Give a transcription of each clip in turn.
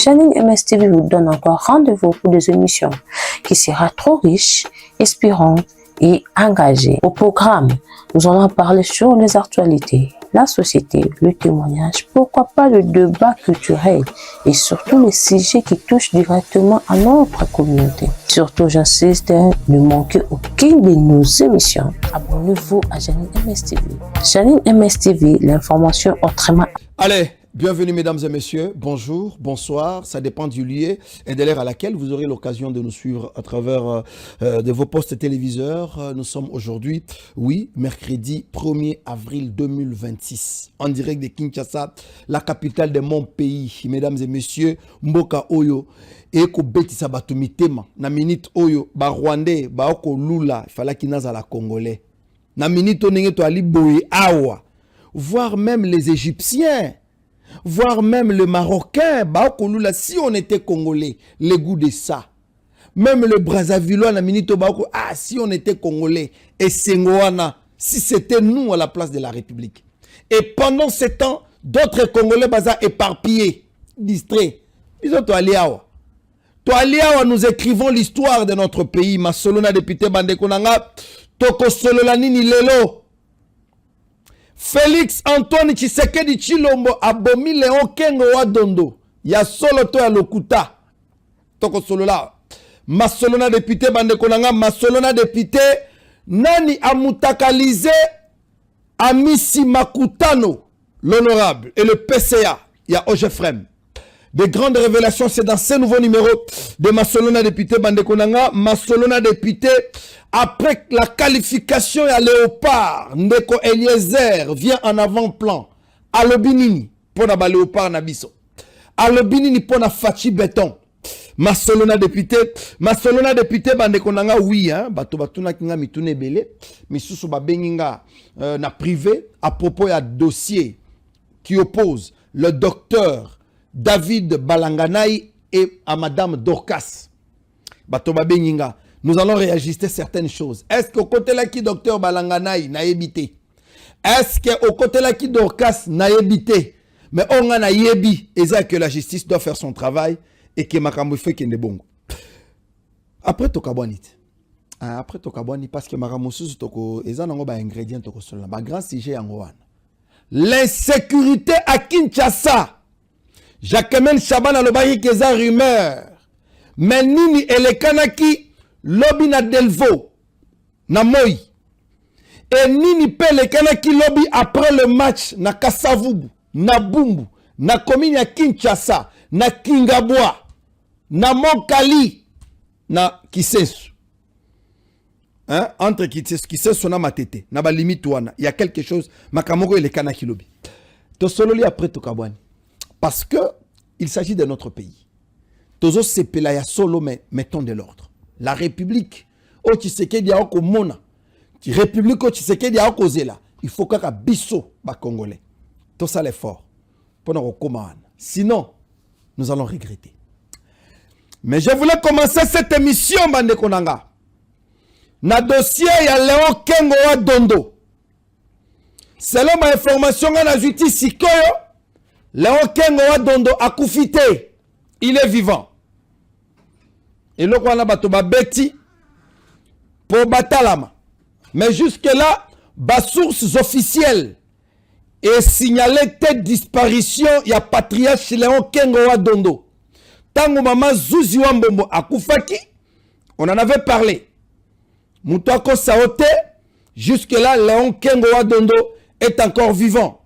Janine MSTV vous donne encore rendez-vous pour des émissions qui sera trop riches, inspirantes et engagées. Au programme, nous allons parler sur les actualités, la société, le témoignage, pourquoi pas le débat culturel et surtout les sujets qui touchent directement à notre communauté. Surtout, j'insiste, ne manquez aucune de nos émissions. Abonnez-vous à Janine MSTV. Janine MSTV, l'information autrement. Allez, bienvenue mesdames et messieurs, bonjour, bonsoir, ça dépend du lieu et de l'heure à laquelle vous aurez l'occasion de nous suivre à travers de vos postes téléviseurs. Nous sommes aujourd'hui, oui, mercredi 1er avril 2026, en direct de Kinshasa, la capitale de mon pays. Mesdames et messieurs, Mboka Oyo, eko betisa bato mitema, na minute Oyo, ba Rwandais, ba oko lula, fala kinaza la Congolais. Na minute onenge to ali boye awa, voire même les Égyptiens, voire même le Marocain, bah, si on était Congolais, le goût de ça. Même le Brazzavillois, si on était Congolais, et Sengoana, si c'était nous à la place de la République. Et pendant ce temps, d'autres Congolais baza éparpillés, distraits. Ils ont nous écrivons l'histoire de notre pays. Masolona député Bandekonanga, Toko Sololanini Lelo. Félix Antoine Tshisekedi Chilombo abomi Léon Kengo Wadondo. Ya solo to ya lokuta. Toko solo la. Masolona député Bandekonanga, Masolona député Nani amutakalize Amisi Makutano, l'honorable, et le PCA, ya Ojefrem. De grandes révélations, c'est dans ce nouveau numéro de Masolona député Bandekonanga, Masolona député. Après la qualification à Léopard, Ndeko Eliezer vient en avant-plan. Alobinini, pour la Léopard Nabiso. Alobinini pour la Fachi Béton. Masolona député Bandekonanga, oui, hein, bato batuna kinga mitune belé, misusu babenginga na privé, à propos d'un dossier qui oppose le docteur David Balanganaï et à Madame Dorcas. Bato babenginga. Nous allons réajuster certaines choses. Est-ce qu'au côté là qui docteur Balanganaï n'a évité? Est-ce qu'au côté là qui Dorcas n'a évité? Mais on a yebi, et ça que la justice doit faire son travail et que Makamou fait qu'il est bon. Après Tokabwanit. Après Tokabwanit, parce que Makamou sous Toko, et ça n'a pas ingrédient Toko Sola. Ma grand sujet en Rouen. L'insécurité à Kinshasa. Jacquemin Chaban a le bail que ça rumeur. Mais Nini et les Kanaki. Lobby na Delvaux, na Moi. Et Nini Pele Kanaki lobby après le match na Kasavubu, na Bumbu, na commune ya Kinshasa, na Kingabwa, na Monkali, na Kisesu. Hein? Entre Kisesu na Matete, na ba limite wana, il y a quelque chose, Makamoko et les Kanaki lobby. To sololi après Tokabwani. Parce que il s'agit de notre pays. Tozo sepela ya solo mais mettons de l'ordre. La République, au Tshisekedi a oko mona, qui République au Tshisekedi a oko zela, il faut qu'à biso ba Congolais. Tout ça l'effort pour nous recommander. Sinon, nous allons regretter. Mais je voulais commencer cette émission bande konanga. Na dossier ya Léon Kengo Wadondo. Selon ma information na justice sikoyo, Léon Kengo Wadondo a koufité. Il est vivant. Et le quoi bato ba beti pour batalama. Mais jusque là, bas sources officielles et signalé telle disparition ya patriarche Léon Kengo Wadondo. Tango mama Zuzi Wambombo akufaki, on en avait parlé. Moutouako Saote, jusque là Léon Kengo Wadondo est encore vivant.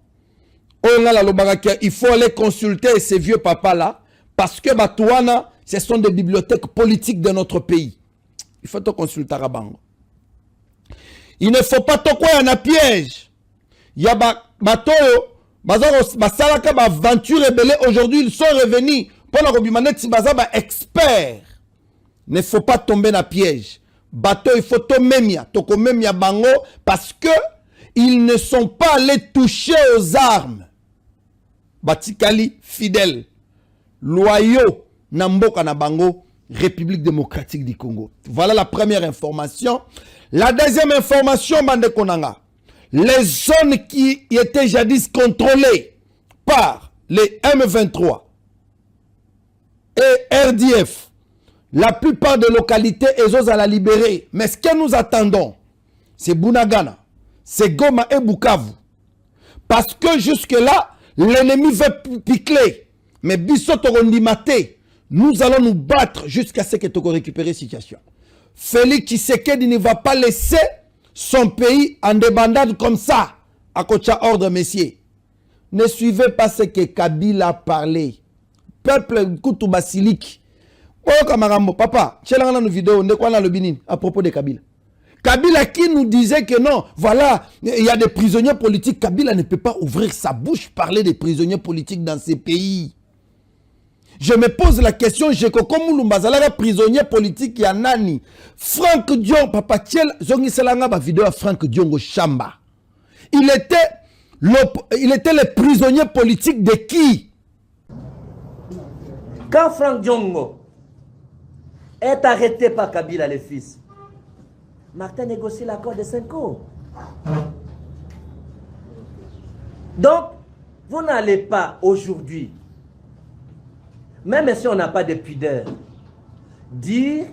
Il faut aller consulter ces vieux papas là parce que Batouana ce sont des bibliothèques politiques de notre pays. Il faut te consulter à Bango. Il ne faut pas te croire en un piège. Il y a Batoyo, Basalaka, Aventure rebelle. Aujourd'hui, ils sont revenus pour la Robimanette, Bazaba expert. Il ne faut pas tomber dans un piège. Bateau, il faut toko memia Bango parce que ils ne sont pas allés toucher aux armes. Batikali, fidèles, loyaux. Namboka na Bango, République démocratique du Congo. Voilà la première information. La deuxième information, Bande Konanga. Les zones qui étaient jadis contrôlées par les M23, RDF, la plupart des localités, elles à la libérer. Mais ce que nous attendons, c'est Bunagana, c'est Goma et Bukavu. Parce que jusque-là, l'ennemi veut piquer. Mais Bissoto Rondimate, nous allons nous battre jusqu'à ce que tu récupères la situation. Félix Tshisekedi ne va pas laisser son pays en débandade comme ça. À côté ordre, messieurs. Ne suivez pas ce que Kabila a parlé. Peuple Koutou Basilik. Oh, Kamarambo, papa, tu as une vidéo à propos de Kabila. Kabila qui nous disait que non, voilà, il y a des prisonniers politiques. Kabila ne peut pas ouvrir sa bouche, parler des prisonniers politiques dans ces pays. Je me pose la question, j'ai comme Lumbazala, prisonnier politique, il y a nani. Franck Dion, papa, zongi selanga ba vidéo à Franck Diongo Chamba. Il était le prisonnier politique de qui? Quand Franck Diongo est arrêté par Kabila le fils, Martin négocie l'accord de 5 ans. Donc, vous n'allez pas aujourd'hui, même si on n'a pas de pudeur, dire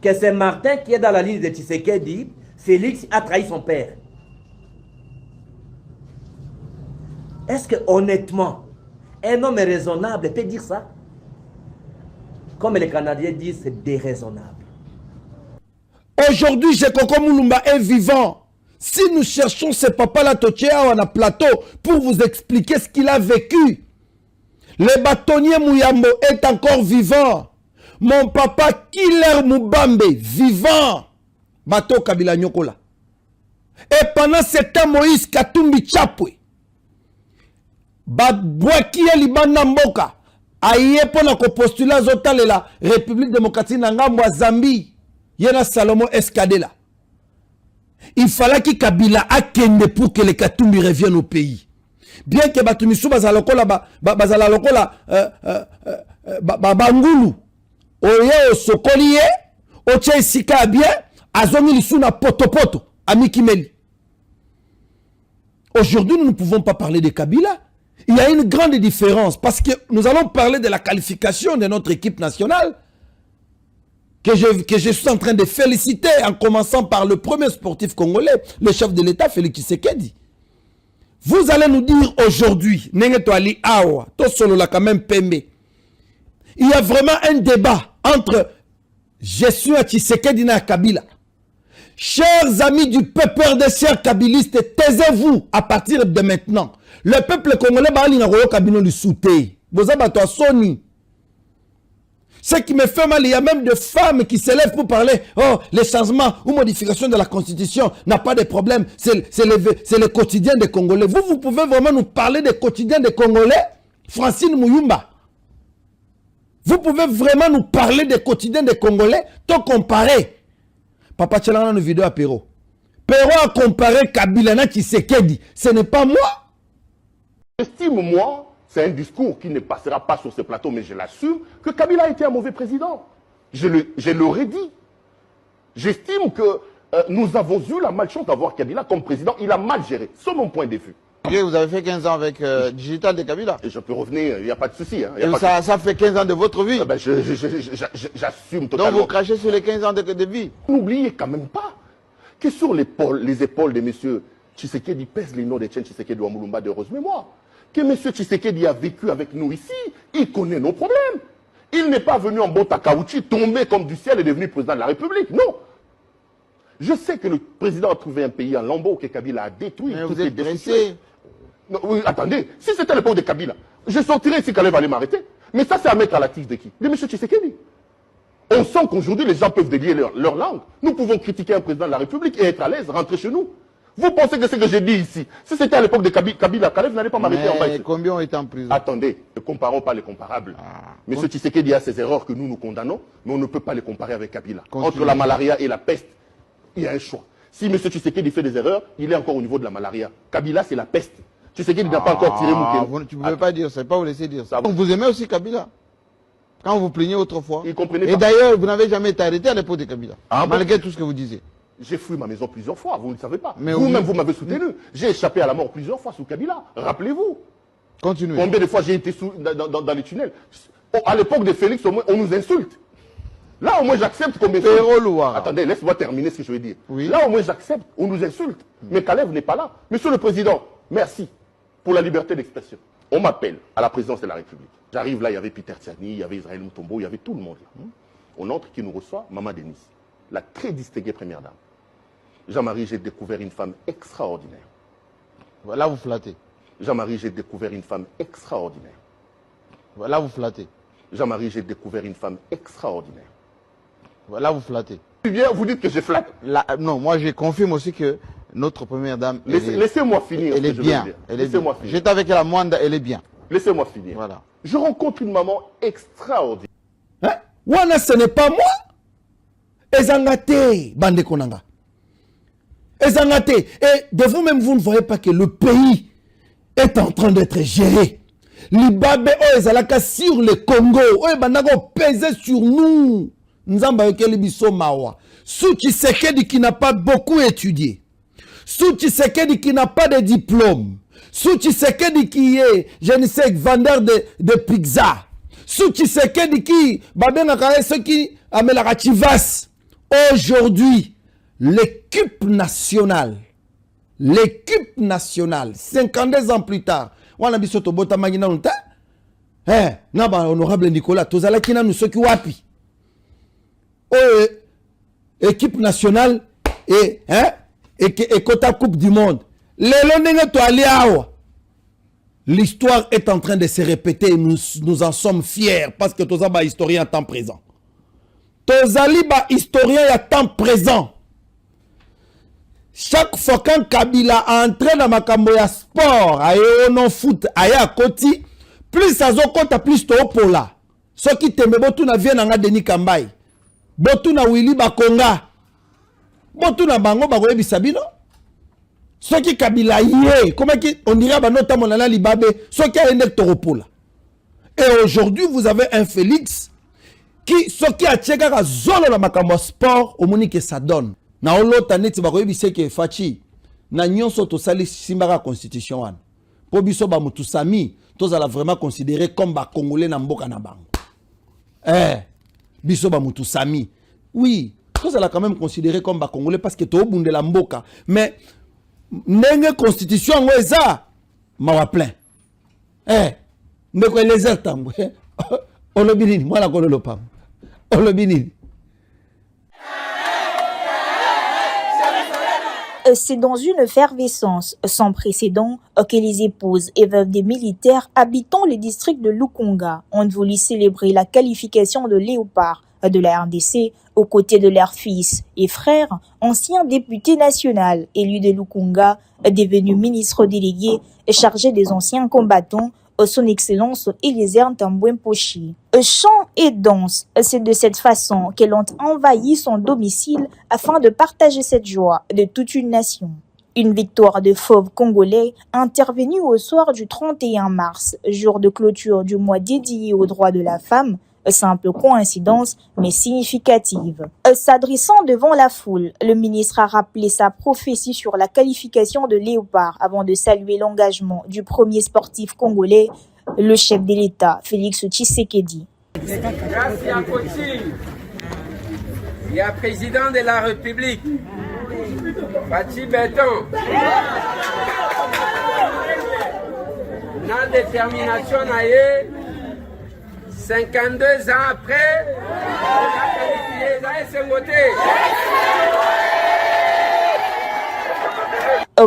que c'est Martin qui est dans la ligne de Tshisekedi, Félix a trahi son père. Est-ce que honnêtement, un homme raisonnable peut dire ça? Comme les Canadiens disent, c'est déraisonnable. Aujourd'hui, Jekoko Moulumba est vivant. Si nous cherchons ce papa-là, Tochea, on a plateau, pour vous expliquer ce qu'il a vécu. Le bâtonnier Mouyambo est encore vivant. Mon papa Killer Mubambe, vivant. Bato Kabila Nyokola. Et pendant ce temps, Moïse Katumbi Chapwe, Babouakia Libana Mboka, aïe pour la postula zotale la République démocratique Nangambo Zambie, Yena Salomon Escadela. Il fallait que Kabila akende pour que les Katumbi reviennent au pays. Bien que Batumisu bazalokola Bangulu, Oye Sokoliye, Oche Sika bien, Azongi Lisuna Potopoto, Ami Kimeli. Aujourd'hui, nous ne pouvons pas parler de Kabila. Il y a une grande différence parce que nous allons parler de la qualification de notre équipe nationale que je suis en train de féliciter en commençant par le premier sportif congolais, le chef de l'État, Félix Tshisekedi. Vous allez nous dire aujourd'hui, il y a vraiment un débat entre gestion à Tshisekedi et Kabila. Chers amis du peuple de chers kabilistes, taisez-vous à partir de maintenant. Le peuple congolais ce qui me fait mal, il y a même des femmes qui s'élèvent pour parler. Oh, les changements ou modifications de la constitution n'a pas de problème. C'est le quotidien des Congolais. Vous pouvez vraiment nous parler des quotidiens des Congolais? Francine Mouyumba. Vous pouvez vraiment nous parler des quotidiens des Congolais? Tant comparé. Papa Tchalana une vidéo à Perrault. Perrault a comparé Kabila na Tshisekedi. Ce n'est pas moi. J'estime, moi, c'est un discours qui ne passera pas sur ce plateau, mais je l'assume, que Kabila a été un mauvais président. Je l'aurais dit. J'estime que nous avons eu la malchance d'avoir Kabila comme président. Il a mal géré, c'est mon point de vue. Vous avez fait 15 ans avec Digital de Kabila. Et je peux revenir, il n'y a pas de souci. Hein, ça fait 15 ans de votre vie. J'assume totalement. Donc vous crachez sur les 15 ans de vie. N'oubliez quand même pas que sur les épaules de M. Tshisekedi pèse les noms de Etienne Tshisekedi ou Moulumba de heureuse mémoire. Que M. Tshisekedi a vécu avec nous ici, il connaît nos problèmes. Il n'est pas venu en botte à caoutchouc, tombé comme du ciel et devenu président de la République. Non. Je sais que le président a trouvé un pays en lambeaux que Kabila a détruit. Mais vous êtes pressé. Non, oui, attendez, si c'était l'époque de Kabila, je sortirais si Kaleb allait m'arrêter. Mais ça, c'est à mettre à la tige de qui? De M. Tshisekedi. On sent qu'aujourd'hui, les gens peuvent délier leur langue. Nous pouvons critiquer un président de la République et être à l'aise, rentrer chez nous. Vous pensez que ce que j'ai dit ici, si c'était à l'époque de Kabila, Kaleb n'allait pas m'arrêter en bas. Combien ont été en prison? Attendez, ne comparons pas les comparables. M. Tshisekedi a ses erreurs que nous condamnons, mais on ne peut pas les comparer avec Kabila. Entre la malaria et la peste, il y a un choix. Si M. Tshisekedi fait des erreurs, il est encore au niveau de la malaria. Kabila, c'est la peste. Tshisekedi n'a pas encore tiré Moukene. Tu ne pouvez pas dire ça, pas vous laisser dire ça. Donc vous aimez aussi Kabila? Quand vous plaignez autrefois. Il comprenait pas. Et d'ailleurs, vous n'avez jamais été arrêté à l'époque de Kabila. Malgré tout ce que vous disiez. J'ai fui ma maison plusieurs fois, vous ne le savez pas. Vous-même, vous m'avez soutenu. J'ai échappé à la mort plusieurs fois sous Kabila. Rappelez-vous. Continuez. Combien de fois j'ai été dans les tunnels? À l'époque de Félix, au moins, on nous insulte. Là, au moins, j'accepte qu'on m'insulte. Attendez, laisse-moi terminer ce que je veux dire. Oui. Là, au moins, j'accepte, on nous insulte. Mais Kalev n'est pas là. Monsieur le Président, merci pour la liberté d'expression. On m'appelle à la présidence de la République. J'arrive là, il y avait Peter Tiani, il y avait Israël Moutombo, il y avait tout le monde là. On entre, qui nous reçoit, Maman Denis, la très distinguée première dame. Jean-Marie, j'ai découvert une femme extraordinaire. Là, vous flattez. Jean-Marie, j'ai découvert une femme extraordinaire. Là, vous flattez. Jean-Marie, j'ai découvert une femme extraordinaire. Là, vous flattez. Bien, vous dites que je flatte. Là, non, moi, je confirme aussi que notre première dame... Laissez-moi finir. Elle est bien. Laissez-moi finir. J'étais avec la Mwanda, elle est bien. Laissez-moi finir. Voilà. Je rencontre une maman extraordinaire. Hein? Wana, ce n'est pas moi. Ezangate, bande konanga. Ezangate. Et de vous-même, vous ne voyez pas que le pays est en train d'être géré. Libabe ezalaka sur le Congo. Bandako peser sur nous. Nzamba yokeli biso mawa. Sou Tshisekedi qui n'a pas beaucoup étudié. Sou Tshisekedi qui n'a pas de diplôme. Sou Tshisekedi qui est, je ne sais, vendeur de pizza. Sou Tshisekedi qui, babengaka ceux qui amelaka chivas. Aujourd'hui, l'équipe nationale, 52 ans plus tard, wana biso to bota magina nta, na ba honorable Nicolas, tozala kina nous ceux qui wapi. Équipe nationale et quota coupe du monde. L'histoire est en train de se répéter et nous en sommes fiers parce que tous les historiens à temps présent. Tous les historiens à temps présent. Chaque fois qu'un Kabila entre dans ma camboya sport, aïe non foot, aïe à côté, plus ça compte plus to pola. Ceux qui t'aiment beaucoup na viennent en Denis Kambai. Botu na Willy Bakonga. Botu na bango bagoye bisabino. Ce qui Kabila yé, comment on dirait banota monana libabe, ce qui a un toropola. Et aujourd'hui, vous avez un Félix qui, ce qui a tcheka ka zolo na makambo sport, au moni que ça donne. Na olota neti bagoye biseke fachi. Na nyonso to sali simbaka constitution wan. Po biso ba mutu sami, tozala vraiment considéré comme ba congolais na mboka na bango. Biso ba mutu sami. Oui, tout ça l'a quand même considéré comme ba congolais parce que to bunde la mboka. Mais nenge constitution ngo eza mawa plein. Ndeko les tambo. Olobini mwana ko lopam. Olobini. C'est dans une effervescence sans précédent que les épouses et veuves des militaires habitant le district de Lukunga ont voulu célébrer la qualification de Léopard de la RDC aux côtés de leurs fils et frères, anciens députés nationaux élus de Lukunga, devenus ministres délégués et chargés des anciens combattants, son Excellence Eliezer Tambwe Mposhi. Chant et danse, c'est de cette façon qu'elles ont envahi son domicile afin de partager cette joie de toute une nation. Une victoire de fauves congolais intervenue au soir du 31 mars, jour de clôture du mois dédié aux droits de la femme, simple coïncidence mais significative. S'adressant devant la foule, le ministre a rappelé sa prophétie sur la qualification de Léopard avant de saluer l'engagement du premier sportif congolais, le chef de l'État, Félix Tshisekedi. Merci à Kochi, et à président de la République, Fachi Béton. Notre détermination naïe, 52 ans après,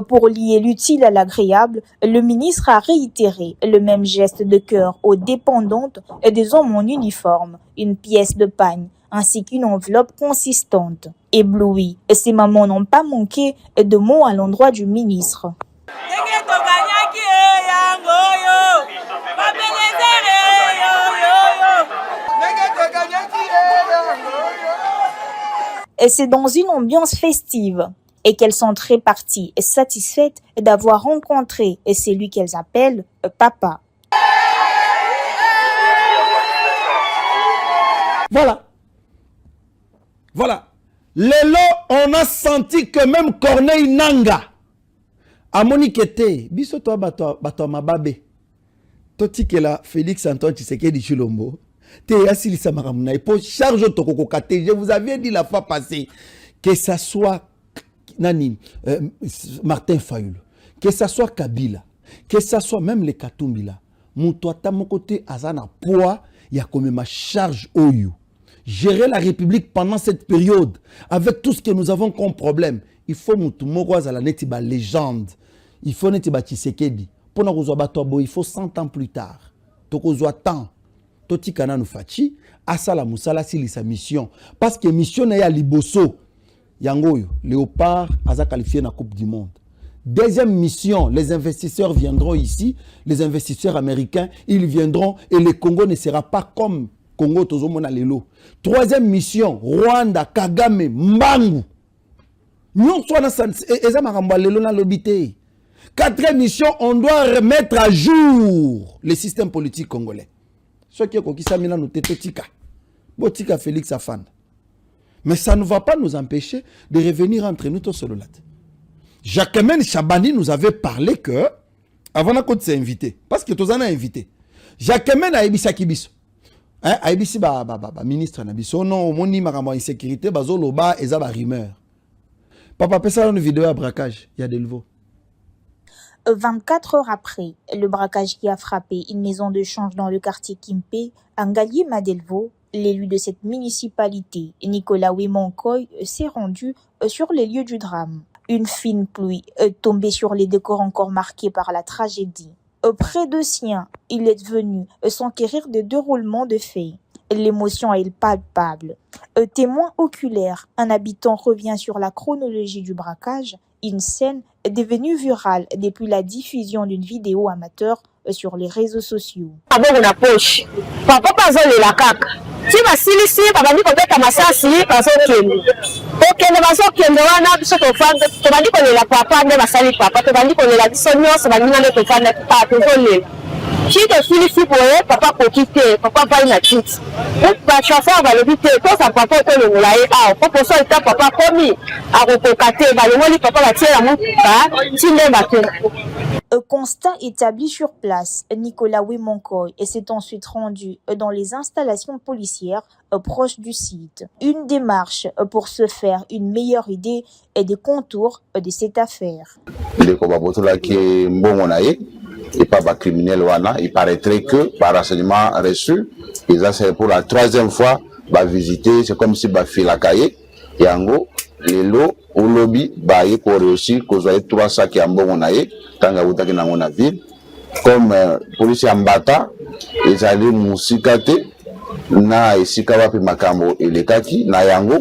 pour lier l'utile à l'agréable, le ministre a réitéré le même geste de cœur aux dépendantes et des hommes en uniforme, une pièce de pagne ainsi qu'une enveloppe consistante. Éblouis, ces mamans n'ont pas manqué de mots à l'endroit du ministre. Et c'est dans une ambiance festive et qu'elles sont très parties et satisfaites d'avoir rencontré celui qu'elles appellent papa. Voilà. Voilà. Lelo, on a senti que même Corneille Nanga a moniqueté. Biso to bato mababe. Toti que la Félix Antoine Tshisekedi Chilombo. te asilisa makamuna po charge tokoko kate. Je vous avais dit la fois passée que ça soit nani Martin Fayulu, que ça soit Kabila, que ça soit même les Katumbila, muto ata mon côté azana poids ya comme ma charge oyo. Gérer la République pendant cette période avec tout ce que nous avons comme problème, il faut mutu moko azala neti ba légende. Il faut neti ba Tshisekedi. Pour na kozwa bato boy, il faut 100 ans plus tard. Tokozwa temps. Toti kana no fachi asala musala sili sa mission parce que mission na ya liboso yangoyo Léopard aza qualifié na Coupe du monde. Deuxième mission, les investisseurs viendront ici, les investisseurs américains, ils viendront et le Congo ne sera pas comme Congo tozomona lelo. Troisième mission, Rwanda, Kagame, Mbangu. Nous sommes eza makambo lelo na lobité. Quatrième mission, on doit remettre à jour le système politique congolais. Ce qui est kokisa mina no tetotika. Botika Félix Afand. Mais ça ne va pas nous empêcher de revenir entre nous tous solo. Jacquemaine Chabani nous avait parlé que, avant qu'on s'est invité, parce que tous en a invité, Jacquemaine a ebisa kibiso. A ebisi ministre na biso, non, moni makambo insécurité, bazolo ba, eza ba rumeur. Papa, pesa une vidéo à braquage, il y a des nouveaux. 24 heures après, le braquage qui a frappé une maison de change dans le quartier Kimpe, Angali Madelvo, l'élu de cette municipalité, Nicolas Wemonkoy, s'est rendu sur les lieux du drame. Une fine pluie tombée sur les décors encore marqués par la tragédie. Près de sien, il est venu s'enquérir des déroulements de faits. L'émotion est palpable. Témoin oculaire, un habitant revient sur la chronologie du braquage, une scène devenue virale depuis la diffusion d'une vidéo amateur sur les réseaux sociaux. Si basilisi babandi kobeta masasi bazokende okende bazokende wana biso tofanda tobandi kolela papa nde basali papa tobandi kolela biso nyonso baninga nde tofanda papa tozolela si tosilisi boye papa koki te papa vai na kiti bachauffeur balobi te toza papa tolongola ye awa po poso eta papa komi akokoka te balongoli papa batiela motuka ti nde bakende. Constat établi sur place, Nicolas Wemonkoy s'est ensuite rendu dans les installations policières proches du site. Une démarche pour se faire une meilleure idée des contours de cette affaire. Et pas criminel wana, il paraîtrait que par renseignement reçu, ils ont pour la troisième fois visiter, c'est comme si fait la cahier et en gros les lots au lobby baye pour réussir cause de 3 sacs en bon onaye tanga utaki na ngona ville comme police ambata ils allaient musikate na esika wapi makambo elekaki na yango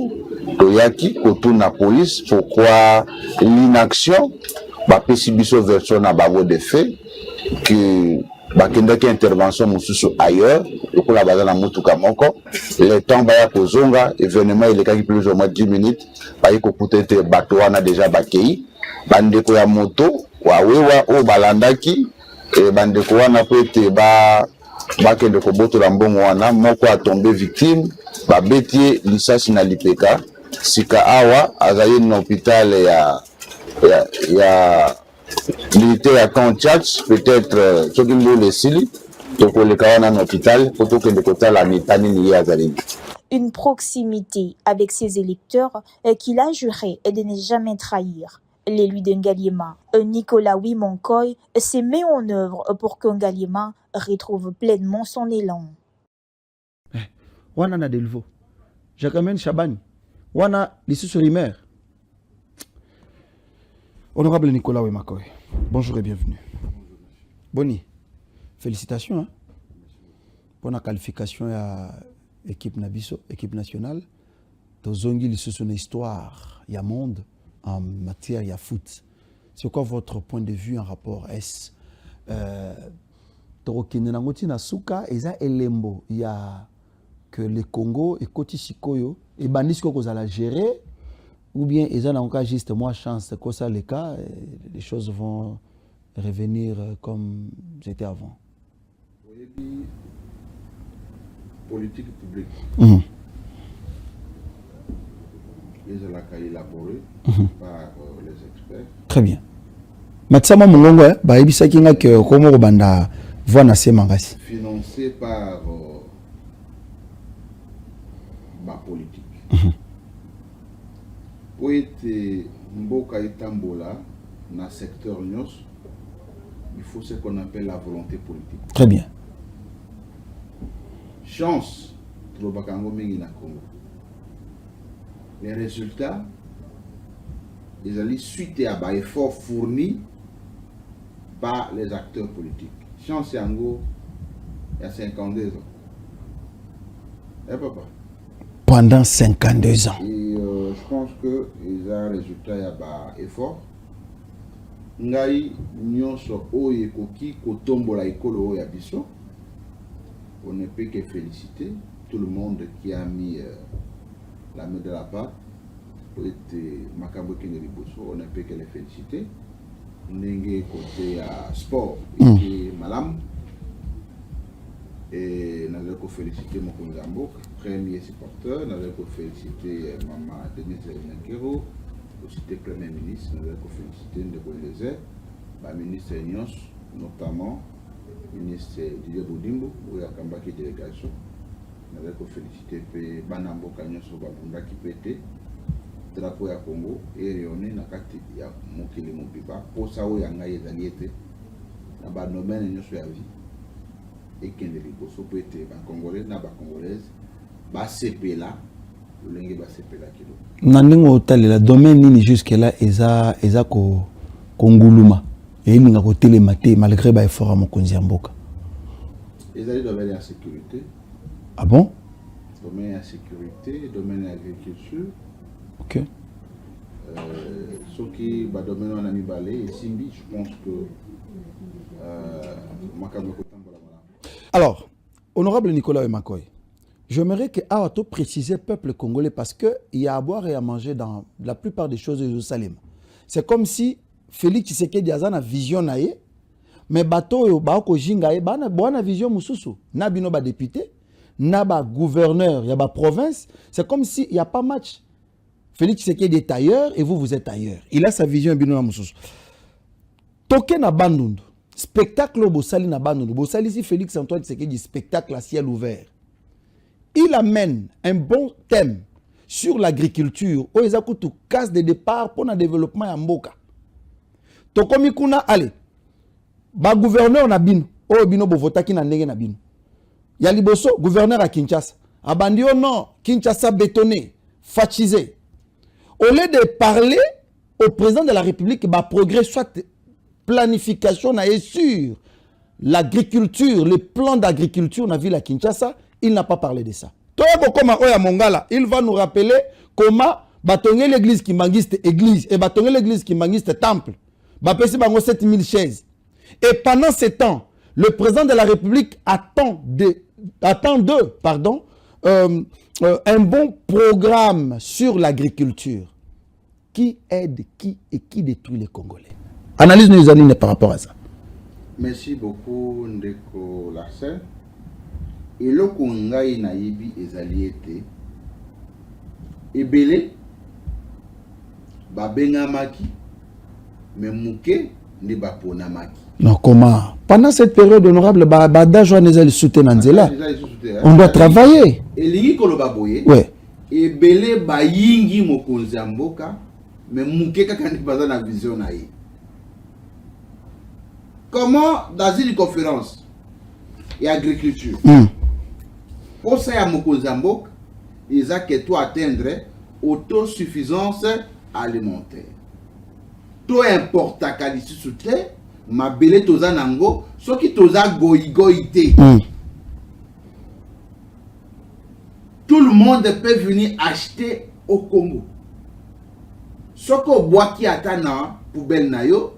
toyaki kotuna police pourquoi l'inaction ba pesi biso version na babo de fait que bakendaki intervention mususu ailleurs pour la base na mutuka moko le temps baya kozonga événement elekaki plus ou moins 10 minutes baye kokutete bato wana déjà bakei bandeko ya moto wawewa o balandaki e bandeko wana pete bakende kobotola mbongo wana moko a tombé victime babetie lisasi na lipeka sika awa azaye na hôpital ya militaire à Conchach, peut-être ce qui nous le sili, donc le cas en hôpital, pour que le côté la nitani ni azali. Une proximité avec ses électeurs qu'il a juré de ne jamais trahir. L'élu de Ngaliema, Nicolas Wemonkoy, s'est mis en œuvre pour que Ngaliema retrouve pleinement son élan. Wana na delvo, Jacquemaine Chabani, wana l'issue Honorable Nicolas Wemonkoy, bonjour et bienvenue. Boni, félicitations pour la qualification à l'équipe Nabiso, équipe nationale. Tozongi l'issue son histoire, il y a monde en matière, il y a foot. C'est quoi votre point de vue en rapport? Est-ce Torokinenangoti Suka et ça Elembo, il y a que le Congo et Koti Sikoyo et Bandisco qu'on a gérer? Ou bien ils ont encore juste moins chance que ça le cas, les choses vont revenir comme c'était avant. Vous voyez, politique publique. Ils ont élaboré par les experts. Très bien. Matsama Mungongo, Baïbi Sakinga que Komo Banda voit na Semangasi. Financé par politique. Pour être mboka itambola dans le secteur nyos, il faut ce qu'on appelle la volonté politique. Très bien. Chance, Trobakango Mengi na Congo. Les résultats, ils allaient suite à des efforts fournis par les acteurs politiques. Chance Yango, il y a 52 ans. Eh papa? Pendant 52 ans. Et je pense que les résultats, il y a des efforts. Ngai nyonso oye koki kotombola ikolo ya biso. On ne peut que féliciter tout le monde qui a mis la main de la pâte. On ne peut que les féliciter. N'engé côté sport et malam. Et nous allons féliciter mon Konzambo, premier supporter. Nous allons féliciter maman Denise Nankero, aussi le premier ministre. Nous allons féliciter Ndeko Eliezer, le ministre Nyos, notamment le ministre Didier Boudimbo, ou la Kambaki délégation. Nous allons féliciter Banambo Kanyos Babunda qui pétait drapeau ya Congo et rayonné na kati ya mokili mobiba pour ça oyo yanga ezali ete na ba domaine nyonso ya vie et kende liboso po ete ba congolais na ba congolaise ba sepela lolenge ba sepela kilo na ndingo otalela domaine nini jusque là eza ko konguluma et ninga ko telema te malgré ba effort à mokonzi ya mboka ezali domaine ya sécurité. Ah bon? Domaine ya sécurité, domaine ya agriculture. Ok. Ce qui va dominer en Amibale et Simbi, je pense que alors, honorable Nicolas Emakoy, j'aimerais que Awato précise peuple congolais parce qu'il y a à boire et à manger dans la plupart des choses de Jérusalem. C'est comme si Félix Tshisekedi a une vision naïe, mais bateau baoko jinga e bana vision mususu na bino ba député na ba gouverneur ya ba province, c'est comme si il y a pas match. Félix Tshisekedi est ailleurs et vous êtes ailleurs. Il a sa vision bino na mususu. Toke na bandundu. Spectacle au Bossali na bandundu. Bossali ici Félix Antoine Tshisekedi spectacle à ciel ouvert. Il amène un bon thème sur l'agriculture. O ezakutu case de départ pour le développement ya mboka. Tokomi kuna allez. Ba gouverneur na bino. O bino bo votaki na ndenge na bino. Ya liboso gouverneur à Kinshasa. Abandi o non, Kinshasa bétonné, fascisé. Au lieu de parler au président de la République, bah progrès soit planification sur l'agriculture, les plans d'agriculture dans la ville à Kinshasa, il n'a pas parlé de ça. Il va nous rappeler comment bâtonner l'église qui mangiste église et bâtonner l'église qui mangiste temple. Bapesi bango 7000 chaises. Et pendant ce temps, le président de la République attend un bon programme sur l'agriculture. Qui aide qui et qui détruit les Congolais? Analyse nos années par rapport à ça. Merci beaucoup Ndeko Larsen. Et le Kongai naïbi ezaliete ebele babengamaki mais muke ne baponamaki. Non, comment? Pendant cette période honorable, on doit travailler. Et lingi kolobaboye. Ouais. Ebele bayingi mokonzi ya mboka mais muke kaka ndibaza na vision na ye. Comment dans une conférence et agriculture pour ça ya mokonzi ya mboka ils a que toi atteindre autosuffisance alimentaire. To importa kalisi souté mabele toza nango soki toza goïgoïté. Tout le monde peut venir acheter au Congo. Soko bois qui attend na poubelle na yo,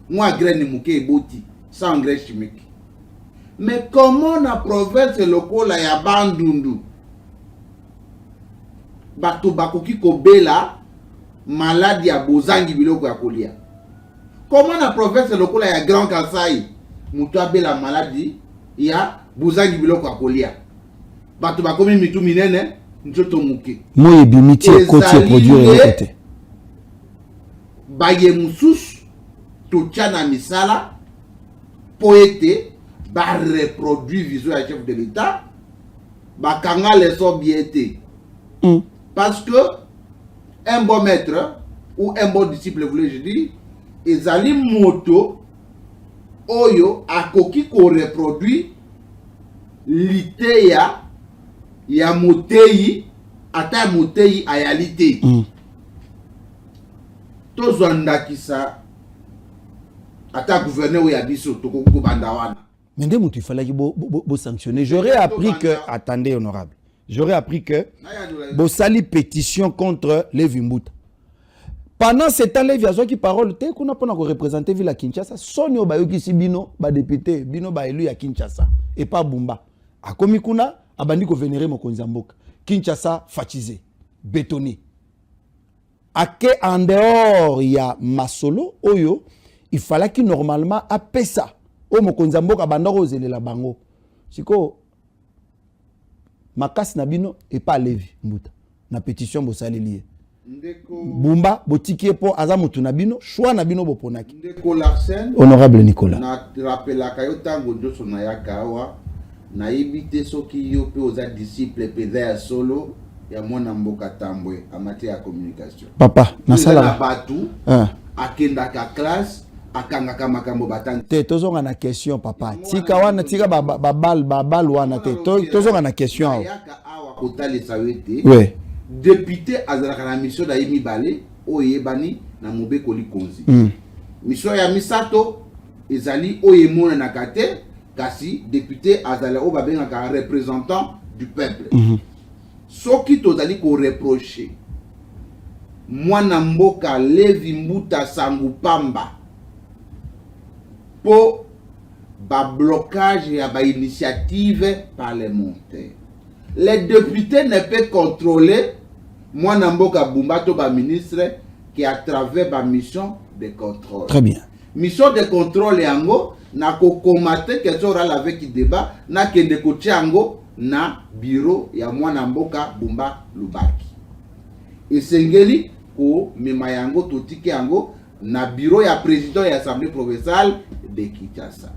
moi graine mouké boti sans engrais chimique. Mais comment na province locale la ya bandundu? Bato bakoki kobela maladie ya bozangi biloko ya kolia. Comment na province locale ya Grand Kasai muto abela maladie ya bozangi biloko ya kolia? Bato bakomi mitu minene njoto muke. Moye bimiti ekoti produire ekote. Baye mususu totia na misala po ete ba reproduire vision ya chef de l'État bakanga leso biete Parce que un bon maître ou un bon disciple, voulais-je dire, ezali moto oyo akoki ko reproduit liteya ya motei ata motei ayalité. Tozwandakisa ata gouverneur ya biso toko banda wana. Mais il fallait que sanctionner. J'aurais appris que, attendez honorable, j'aurais appris que vous sali pétition contre les Vimbuta. Pendant ce temps, les viazois qui parole, qu'on a pas représenté Villa Kinshasa, sonyo bayoki si bino, ba député, bino ba élu à Kinshasa, et pas Bumba. A komikuna, abandi ko vénérer mon konzamboka. Kinshasa, fatisé, bétonné. A que en dehors, il y a Masolo, Oyo, il fallait qu'il normalement appelle ça. O mokonzamboka bandoro zelela bango. Siko makas na bino et pas levi mbuta. Na pétition bo salelié. Bumba botiki po azamutu na bino, choix na bino boponaki. Ndeko Larsen, honorable Nicolas. Na rappela kayo tango joso na yakawa na ibite soki yo pe oza disciple peza ya solo ya mwana mboka tambwe amate ya communication. Papa, na sala na batu akenda ka classe akanga kama makambo batante. Te tozonga na question papa. Tika wana tika babal wana te. Tozonga na question. Ayaka awa kotali sawete. Oui. Député azalaka na mission da yemi balé oyebani na mobeko likonzi. Mission ya misato ezali oyemona na kate kasi député azala o babenga ka représentant du peuple. Soki tozali ko reprocher mwana mboka Levi Mbuta Sangu Pamba pour ba blocage et ba initiative parlementaire. Les députés ne peuvent contrôler mwana mboka Bumbato ba ministre qui à travers ba mission de contrôle. Très bien. Mission de contrôle yango na ko komate que sera avec débat na kende ko tiango na bureau ya mwana mboka Bumba Lubaki. Esengeli ko mema yango totiki yango na bureau ya président ya assemblée provinciale de Kinshasa.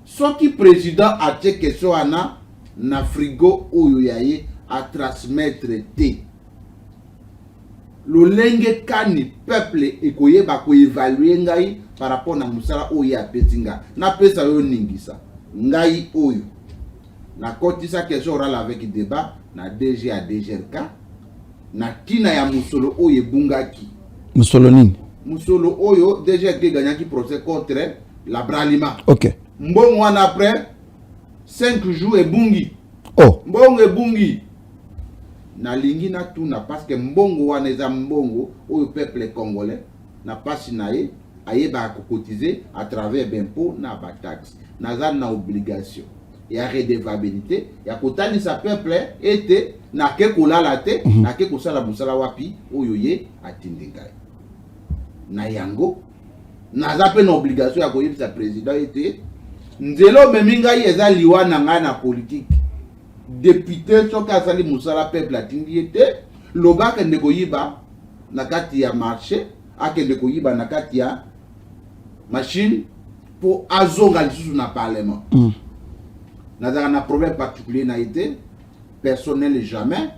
Soki président a te question ana na frigo oyo yaye a transmettre te. Lolenge kani peuple ekoyeba ko évaluer ngai par rapport na musala oyo ya petinga. Na pesa yo ningisa. Ngai oyo. Na kotisa question oral avec débat na DG à DGRK. Na tina ya musolo oyo bungaki. Musolo nini? Musolo oyo DGRK gagnaki procès contre la Bralima. OK. Mbongo wana après 5 jours et bungi. Oh. Mbongo e bungi. Na lingi na tuna parce que mbongo wana eza mbongo oyo peuple congolais na pasi na ye ayeba kokotiser à travers b'impôt na ba taxe. Naza na obligation. Ya redevabilité ya kotanisa peuple ete na ke kolala te na ke kosala busala wapi oyo ye atindingai. Na yango naza pe na obligation ya koyebisa président ete nzelo memingai eza liwa na nga na politique. Député soki asali musala peuple atindi ete loba akende koyiba na kati ya marché akende koyiba na kati ya machine pour azonga lisusu na parlement. Nazaka na problème particulier na été personnel jamais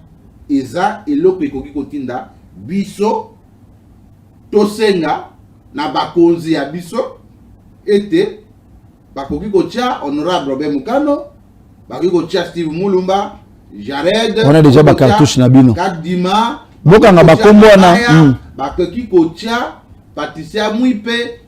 eza eloko ekoki kotinda biso tosenga na bakonzi ya biso ete bakoki kotia honorable Robert Mukano bakoki kotia Steve Mulumba Jared on a déjà ba cartouche na bino Kadima boka nga bakombo na bakoki kotia Patricia Mwipe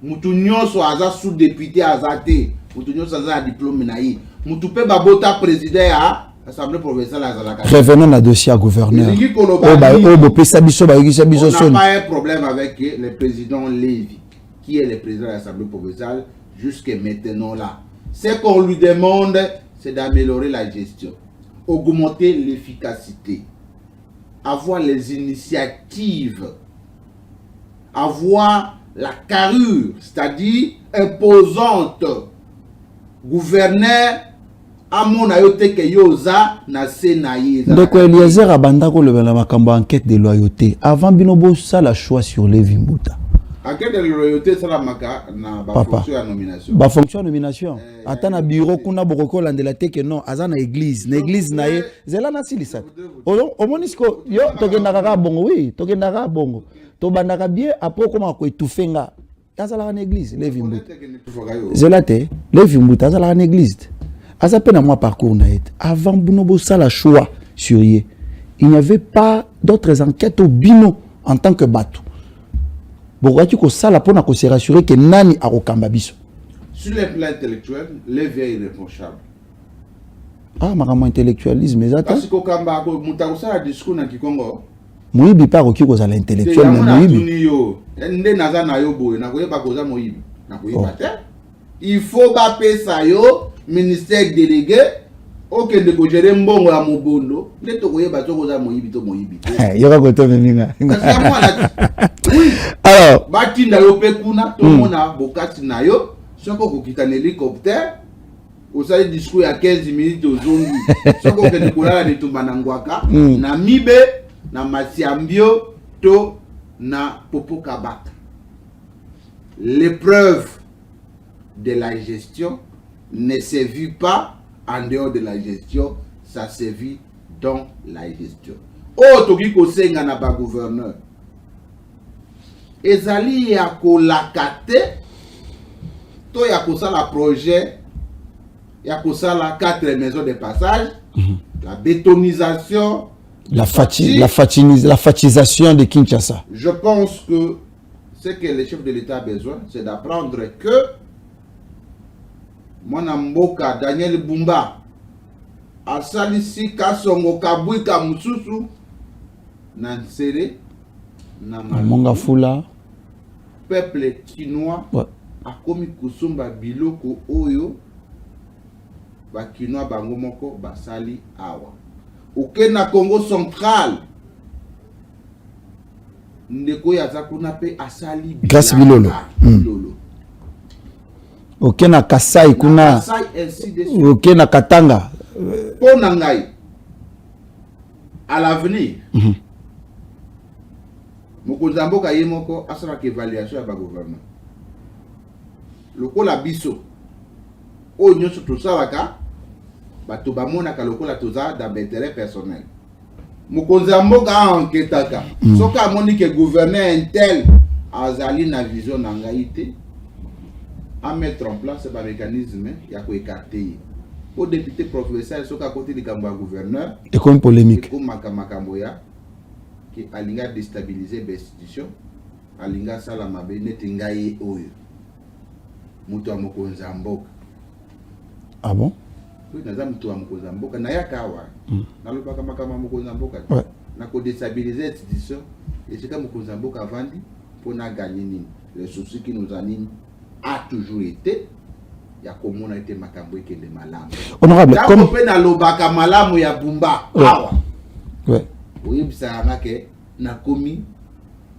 mutu nyonso aza sous député azate mutu nyonso aza diplôme na ye mutu pe babota président ya assemblée provinciale azalaka. Revenons na dossier à gouverneur. On n'a pas un problème avec le président Lévy qui est le président de l'assemblée provinciale jusqu'à maintenant là. Ce qu'on lui demande c'est d'améliorer la gestion, augmenter l'efficacité, avoir les initiatives, avoir la carrure, c'est-à-dire imposante. Gouverneur amona yote ke yoza na senaïe. Donc Eliezer abanda ko le la makambo enquête de loyauté avant binobo ça la choix sur Levi Mbuta. À quelle loyauté ça la maka na ba fonction à nomination? Ba fonction à nomination. Attends na bureau kuna bokoko landela te que non, aza na église na ye, zela na silisa. O monisco yo tokendaka bongo oui, tokendaka bongo. To bandaka bien après comment ko etufenga. Azala na église, levimbu. Zela te, levimbu azala na église. Aza pe na moi parcours na et. Avant Bunobo sala choix sur ye. Il n'y avait pas d'autres enquêtes au bino en tant que bateau. Pourquoi tu ça la pour se rassurer que nani a okamba biso. Sur le plan intellectuel, les vieilles irréprochables. Ah, maman intellectualisme mais parce que okamba ko mutako sala discours na Kikongo. Moyibi pa ko kiko za l'intellectuel mais moyibi. Nde naza na yo boye na koyeba koza moyibi. Na koyeba te. Il faut ba pesa yo ministère délégué okende ko gérer mbongo ya mobondo nde to koyeba to koza moyibi to moyibi. Yoka ko to meninga. Alors, batinda yo pe kuna to mona bokati na yo soko kokita na hélicoptère osali discours ya 15 minutes ozongi soko kende kolala ne tumba na ngwaka na mibe na masiambio to na popo kabaka. L'épreuve de la gestion ne se vit pas en dehors de la gestion, ça se vit dans la gestion. Oh, toki kosenga na ba gouverneur ezali ya kolakate to ya kosala projet ya kosala 4 maisons de passage, la bétonisation, la fatisation de Kinshasa. Je pense que ce que le chef de l'État a besoin, c'est d'apprendre que Mwana Mboka Daniel Bumba asalisi kasongo kabwika mususu na nsere na Monga Fula peuple chinois a komi kusumba biloko oyo ba kinois bango moko basali awa. Oke na Congo central ndeko ya zakuna pe asali grâce bilolo. Oke na Kasai kuna oke na Katanga pona ngai à l'avenir. Mokonzi mboka ye moko asala ke évaluation ya ba gouvernement. Lokola biso o nyonso tosalaka bato bamonaka lokola toza dans l'intérêt personnel. Mokonzi mboka enquêtaka soka amoni ke gouverneur intel azali na vision na ngai te à mettre en place ba mécanisme ya ko écarter. Au député professeur soka côté de kamba gouverneur et comme polémique comme makambo ya qui alinga déstabiliser l'institution, alinga sala mabe neti ngai oyo mutu amokonza mboka. Ah bon? Oui, naza mutu amokonza mboka na yakawa nalobaka makama mokonza mboka na ko déstabiliser l'institution et c'est comme mokonza mboka vandi pour na gagner nini. Le souci qui nous anime a toujours été ya komona été makambo ekende malamu. Honorable, comme pe na lobaka malamu ya Bumba awa. Ouais. Oui, ça a que na komi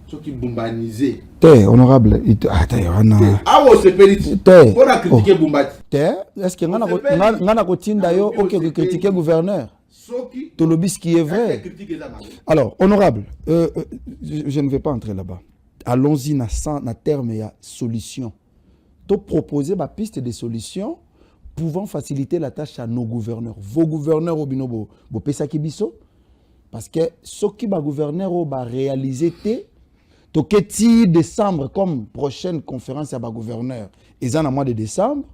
ce qui bombaniser. Té honorable, ah oh c'est petit. Pour la critiquer Bumbati. Té, est-ce que ngana ko tinda yo OK critiquer gouverneur? Tout le bis qui est vrai. Alors, honorable, je ne vais pas entrer là-bas. Allons-y na terme ya solution. To proposer ma piste de solutions pouvant faciliter la tâche à nos gouverneurs. Vos gouverneurs au binobo bo pesa kibiso. Parce que ce qui va gouverner va réaliser te décembre comme prochaine conférence à ba gouverneur et en mois de décembre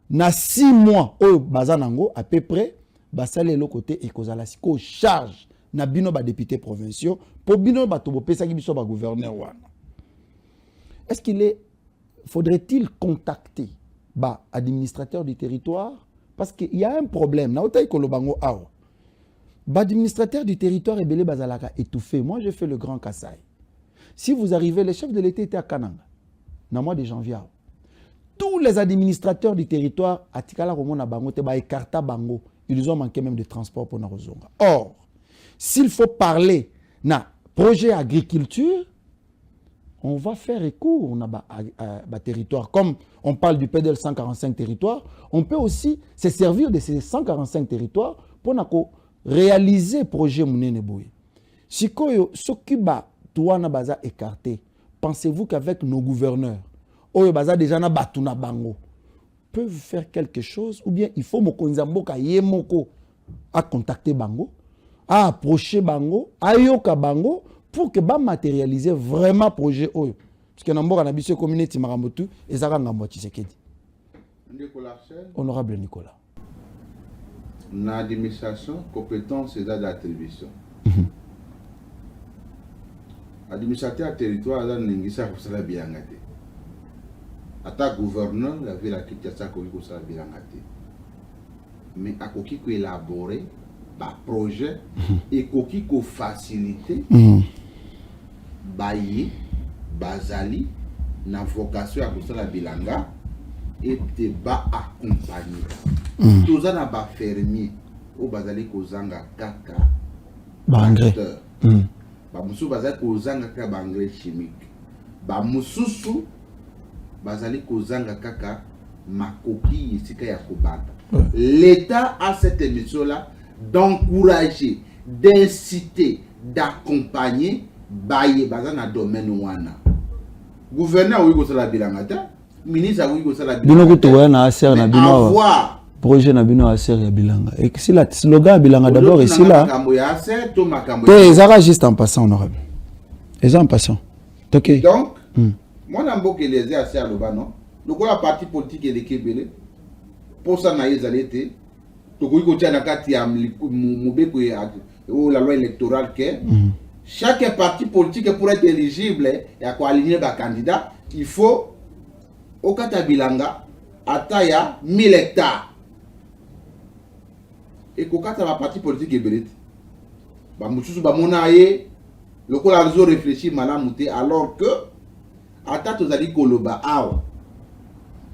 na 6 mois au bazanango à peu près basale le côté et kozala siko charge na bino ba députés provinciaux pour bino ba to pesa ki biso ba gouverneur wana. Est-ce qu'il faudrait-il contacter ba administrateur du territoire parce qu'il y a un problème na otay kolobango awa. L'administrateur du territoire est belé bazalaka étouffé. Moi, j'ai fait le Grand Kassai. Si vous arrivez, le chef de l'État était à Kananga, dans le mois de janvier. Tous les administrateurs du territoire, à Tikala Romona Bango, Ekarta Bango, ils ont manqué même de transport pour Narozonga. Or, s'il faut parler d'un projet agriculture, on va faire recours à territoire. Comme on parle du PDL 145 territoires, on peut aussi se servir de ces 145 territoires pour réaliser projet munene boye. Sikoyo sokiba tuana baza écarté pensez-vous qu'avec nos gouverneurs, Oyo Baza déjà na Batuna Bango, peuvent faire quelque chose, ou bien il faut Mokonzi Mboka Yemoko à contacter Bango, à approcher Bango, à yoka Bango, pour que ba matérialiser vraiment projet Oyo. Parce que Namboka na biso communauté Maramotu et Zara Ngambo Tshisekedi. Honorable Nicolas. L'administration, compétence et d'attribution. Administrateur territoire, là, n'engisa pour cela bien gâté. Ata gouverneur, la ville à Kinshasa, pour cela bien gâté. Mais à quoi qui élaborer, par projet, et qui ko faciliter, bailler, bazali, na vocation à pour cela bilanga, et te ba accompagner. Tout ça n'a pas fermier, au bazali kozanga kaka, Bangre. Bamusu bazali kozanga kaka bangre chimique. Bamususu bazali kozanga kaka makoki isika ya kobata. L'État a cette émission-là d'encourager, d'inciter, d'accompagner baye bazana domaine wana. Gouverneur oui ko sala bilangata, ministre oui ko sala bilangata. Bino kuto na aser na bino avoir projet na bino aser ya bilanga. Et si la slogan bilanga d'abord ici là. Te Zara juste en passant honorable. Les en passant. OK. Donc moi n'amboke les aser loba non. Donc la parti politique et l'équipe pour ça na ezalete. To ko tia na kati ya mubeko ya la loi électorale que chaque parti politique pour être éligible et à aligner un candidat, il faut au Katabilanga ataya 1000 hectares. Et qu'au Kataba parti politique est belé. Bah mususu ba monaye le ko la réseau réfléchir malamouté alors que ata tozali koloba awa.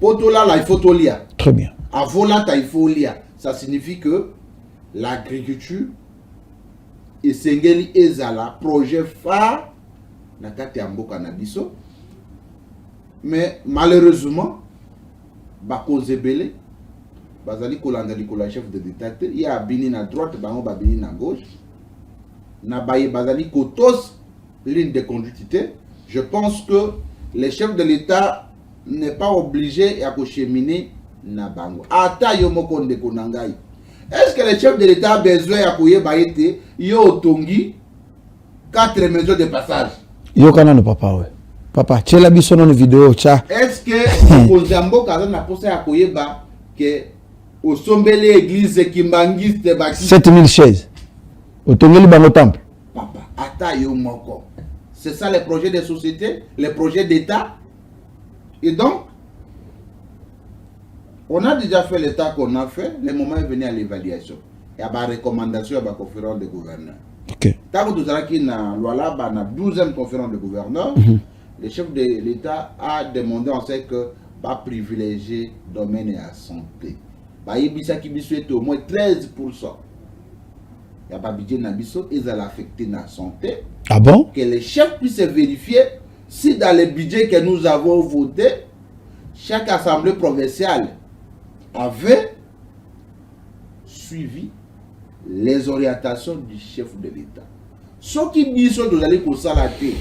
Potola la il faut tolia. Très bien. Avola ta il faut lia. Ça signifie que l'agriculture et Sengeli ezala projet phare na kati ya mboka na biso, mais malheureusement ba cause belé bazali kolanda likola chef de l'État il y a bini na droite bango ba bini na gauche na baye bazali kotos ligne de conduite. Je pense que les chefs de l'État n'est pas obligé à cheminer na bango ata yo moko ndeko nangai. Est-ce que le chef de l'État a besoin d'appuyer Baïté, yo tongi 4 mesures de passage? Yo kana no papa ouais. Papa, tu la biso non vidéo cha. Est-ce que Kozambo kaza na posa ya koyeba que au sombele église kimbangiste baki 7000 chaises. Au tongeli bango temple. Papa, ata yo moko. C'est ça les projets de société, les projets d'État. Et donc on a déjà fait l'état qu'on a fait, le moment est venu à l'évaluation. Il y a des recommandations à la conférence de gouverneurs. OK. Tant que nous avons la 12e conférence de gouverneurs, le chef de l'État a demandé en fait que va privilégier le domaine de la santé. Il y a au moins 13%. Il n'y a pas de budget dans biso, ils ont affecté la santé. Ah bon? Que les chefs puissent vérifier si dans le budget que nous avons voté, chaque assemblée provinciale avait suivi les orientations du chef de l'État. Ce qui biso tozali kosala te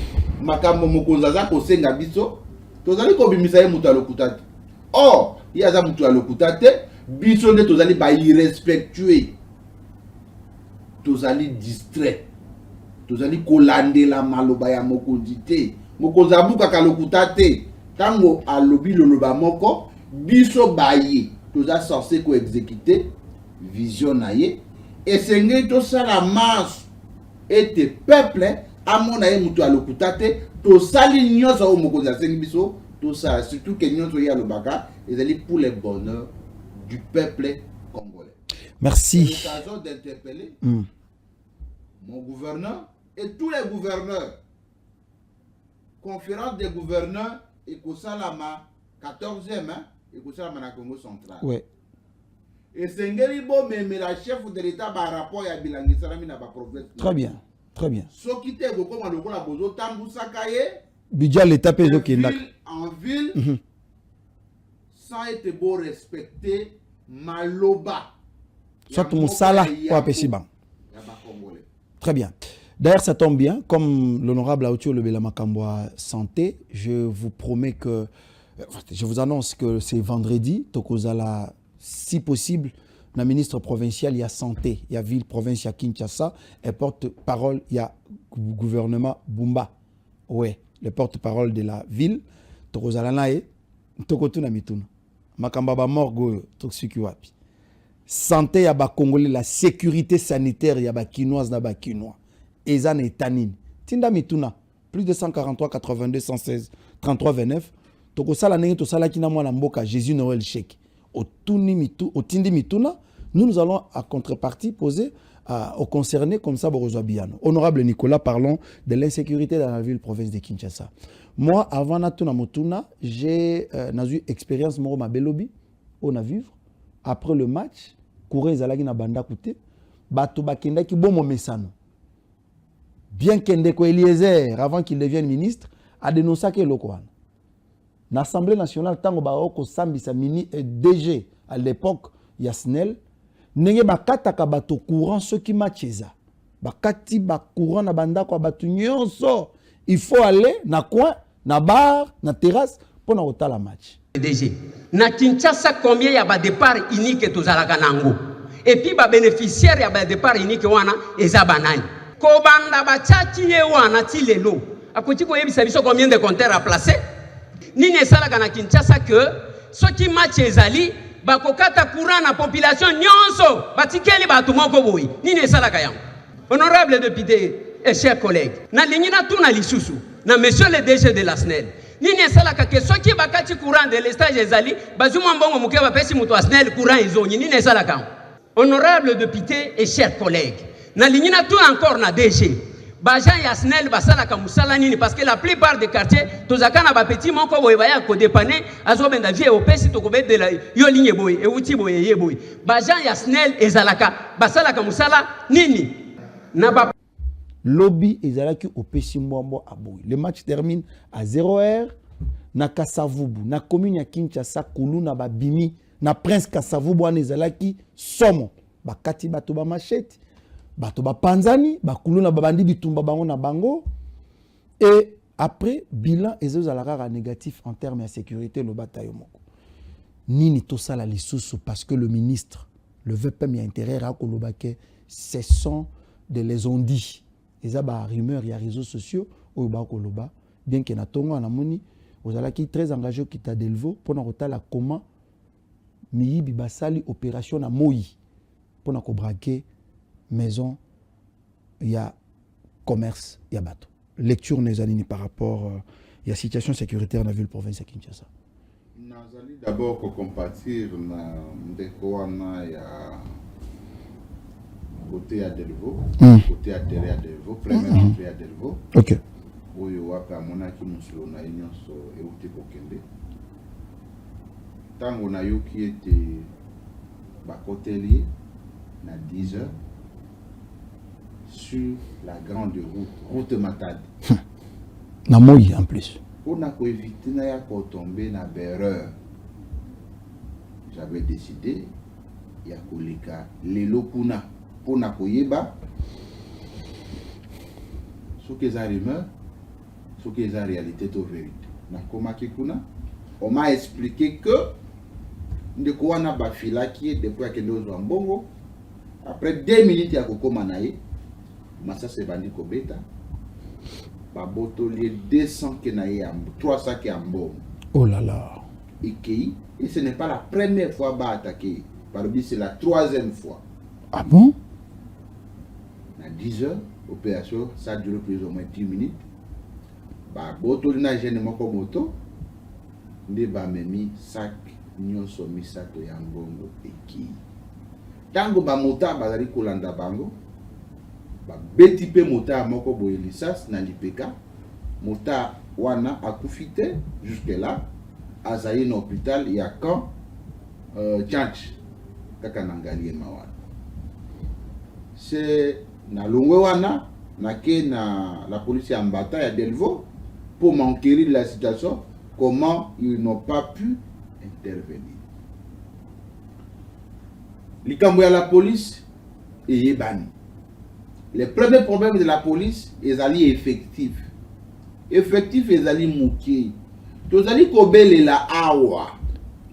makambo mokonzaza kosenga biso tozali kobimisa ye mutu alokuta te. Or il y a mutu alokuta te biso nde tozali ba irrespectueux, tozali distrait, tozali kolandela maloba ya mokonzi te. Mokonzi abukaka lokuta te tango alobi loloba moko biso baye toza censé ko exécuter vision naye et sengeli to sala marche et te peuple amona ye mutu alokuta te to sali nyonso o mokonzi asengi biso to ça surtout que nyonso ya lobaka ezali pour le bonheur du peuple congolais. Merci. C'est l'occasion d'interpeller mon gouverneur et tous les gouverneurs. Conférence des gouverneurs et Kosalama 14e et Kosalama na Congo central. Ouais. Et Sengeli bo mais la chef de l'État par rapport à Bilangi Salami na ba province. Très bien. Très bien. So qui te go comme lokola bozo tambu sakaye. Budget l'État peso kenda. En ville sans être beau respecter maloba. Soit mon sala ou apesiban. Très bien. D'ailleurs, ça tombe bien, comme l'honorable Aoutio Lebela Makamboa Santé, je vous promets que, je vous annonce que c'est vendredi, Tokozala, si possible, la ministre provinciale, il y a santé, il y a ville, province, il y a Kinshasa, et porte-parole, il y a gouvernement Bumba. Ouais, le porte-parole de la ville, Tokozala nae, Tokotuna mituna. Makambaba morgo, Toksiki wapi. Santé, il y a ba Congolais, la sécurité sanitaire, il y a ba Kinoise, na ba Kinois. Ezan et Tanine. Tinda mituna, plus de 143, 82, 116, 33, 29. Tokosala nenge tosala kina mwana mboka, Jésus Noël Chèque. Au Tindi mituna, nous allons à contrepartie poser aux concernés comme ça, Borozoabiano. Honorable Nicolas, parlons de l'insécurité dans la ville province de Kinshasa. Moi, avant Natuna Motuna, j'ai eu expérience Moro Mabelobi, on a vivre. Après le match, Kouré Zalagi na banda koute, Bato Bakenda ki bon mesano. Bien qu'Endeko Eliezer, avant qu'il devienne ministre, a dénoncé que l'Okouan. L'Assemblée nationale, tant que Sambi Samini et DG à l'époque, Yasnel, nenge bakataka bato courant ceux qui matcheza. Bakati ba courant na banda ko batu nyonso. Il faut aller na coin, na bar, na terrasse pour na otala match. DG. Na Kinshasa combien y a ba départ unique tozalaka nango. Et puis ba bénéficiaire y a ba départ unique wana eza banani. Ko banda ba tchaki ye wana ti lelo. Akoti ko yebisa biso combien de compteurs à placer. Nini esalaka na Kinshasa que ceux qui match ezali bakokata courant na population nyonso batikeli batu moko boyi. Nini esalaka yango. Honorable député et chers collègues, na lingina tuna lisusu na monsieur le DG de la SNEL. Nini esalaka que ceux qui bakati courant de l'estage ezali bazuma mbongo muke ba pesi muto SNEL courant ezonyi. Nini esalaka. Honorable député et chers collègues, na lingina tuna encore na DG. Bajan Yasnel basala kamusala nini parce que la plupart des quartiers tozakana ba petit moko boye baya ko dépanner azo benda vie au pesi to ko de la yo ligne boye e uti boye ye boye Bajan Yasnel ezalaka basala kamusala nini na ba lobby ezalaki au pesi mbombo aboy. Le match termine à 0h na Kasavubu na commune ya Kinshasa Kulu na babimi na Prince Kasavubu an ezalaki somo bakati bato ba machete bato ba panzani bakulu na babandi bitumba bango na bango et après bilan ezozalaka négatif en termes de sécurité le bataille moko nini to sala lisusu parce que le ministre le VPM y a intérêt à kolobake ce sont de les ont dit eza ba rumeur ya réseaux sociaux oyo ba koloba bien que na tongo na moni ozalaki très engagé au kita delvo pona kotala comment miyibi basali opération na moyi pona ko braquer maison, il y a commerce, il y a bateau. Lecture nezalini par rapport il y a situation sécuritaire dans la ville province de Kinshasa. Nazali d'abord ko compatir na ndeko wana ya côté à Delvaux, côté à terre à Delvaux, premier entrée à Delvaux. OK. Oyo wapa monaki muslo na nyonso euti kokende. Tango na yoki était ba côté lié na 10h sur la grande route Matadi. Na moyi en plus. Pour na ko éviter na ya ko tomber na erreur. J'avais décidé ya koleka lelo kuna pour na koyeba ce que ça rumeur, ce que ça réalité to vérité. Na komaki kuna on m'a expliqué que ndeko wana ba filaki depuis que nous en bongo. Après 2 minutes, il y a Koko Manaye, Massa Sebandi Kobeta, Baboto, les 200 qui n'aient 300 qui en bon. Oh là là. Et ce n'est pas la première fois qu'il va attaquer. Parmi c'est la 3e fois. Ah bon? À 10h, l'opération, ça a duré plus ou moins 10 minutes. Baboto, il n'a jamais pas moto. Il a mis sac, nyoso, misato, yambongo, et qui. Tango ba mota bazali kolanda bango ba beti pe mota moko boye lisas na lipeka mota wana akufite jusque là azayi na hôpital ya quand change kaka nangali mawana c'est na longwe wana na ke na la police ya mbata ya Delvaux pour m'enquérir la situation comment ils n'ont pas pu intervenir. Likambo ya la police et yebani. Le premier problème de la police, ils allaient effectif. Effectif, ils allaient mouquer. Tous allaient kobele la awa,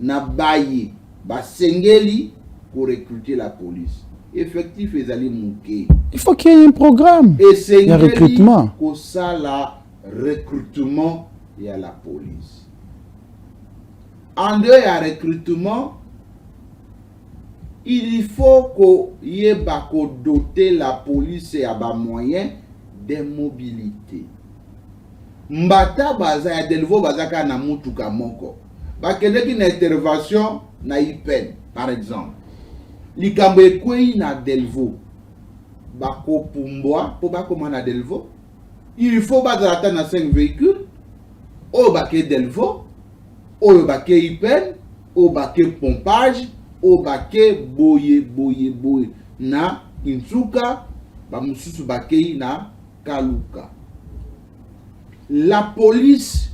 na baye, ba sengeli pour recruter la police. Effectif, ils allaient mouquer. Il faut qu'il y ait un programme. Et il y a recrutement. Pour ça, la recrutement, il y a la police. En dehors, il y a recrutement. Il faut qu'il y ait doter la police et à moyens de mobilité. Mbata baza ya delvo bazaka na mutuka moko. Bakende ki na intervention na IPEN par exemple. Likambo ekwei na delvo. Bako pumbwa po bako na delvo. Il faut bazala na 5 véhicules. O bake delvo, o bake IPEN, o bake pompage. O bake boye na Insuka ba mususu bake na Kaluka. La police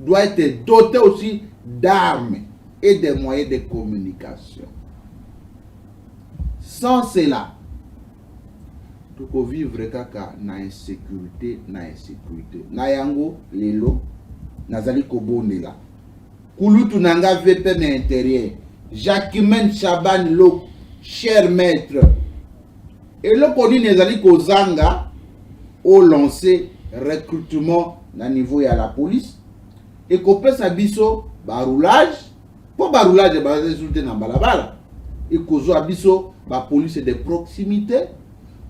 doit être dotée aussi d'armes et de moyens de communication. Sans cela, tu peux vivre kaka na insécurité. Na yango lelo nazali kobondela. Kulutu nanga VP na intérieur. Jacquemin Chaban Lo, cher maître. Et le connu nezali kozanga au lancé recrutement na niveau ya la police. Et kopé sa biso baroulage. Pour baroulage ba résulter na balabala. Et kozo abiso ba police de proximité.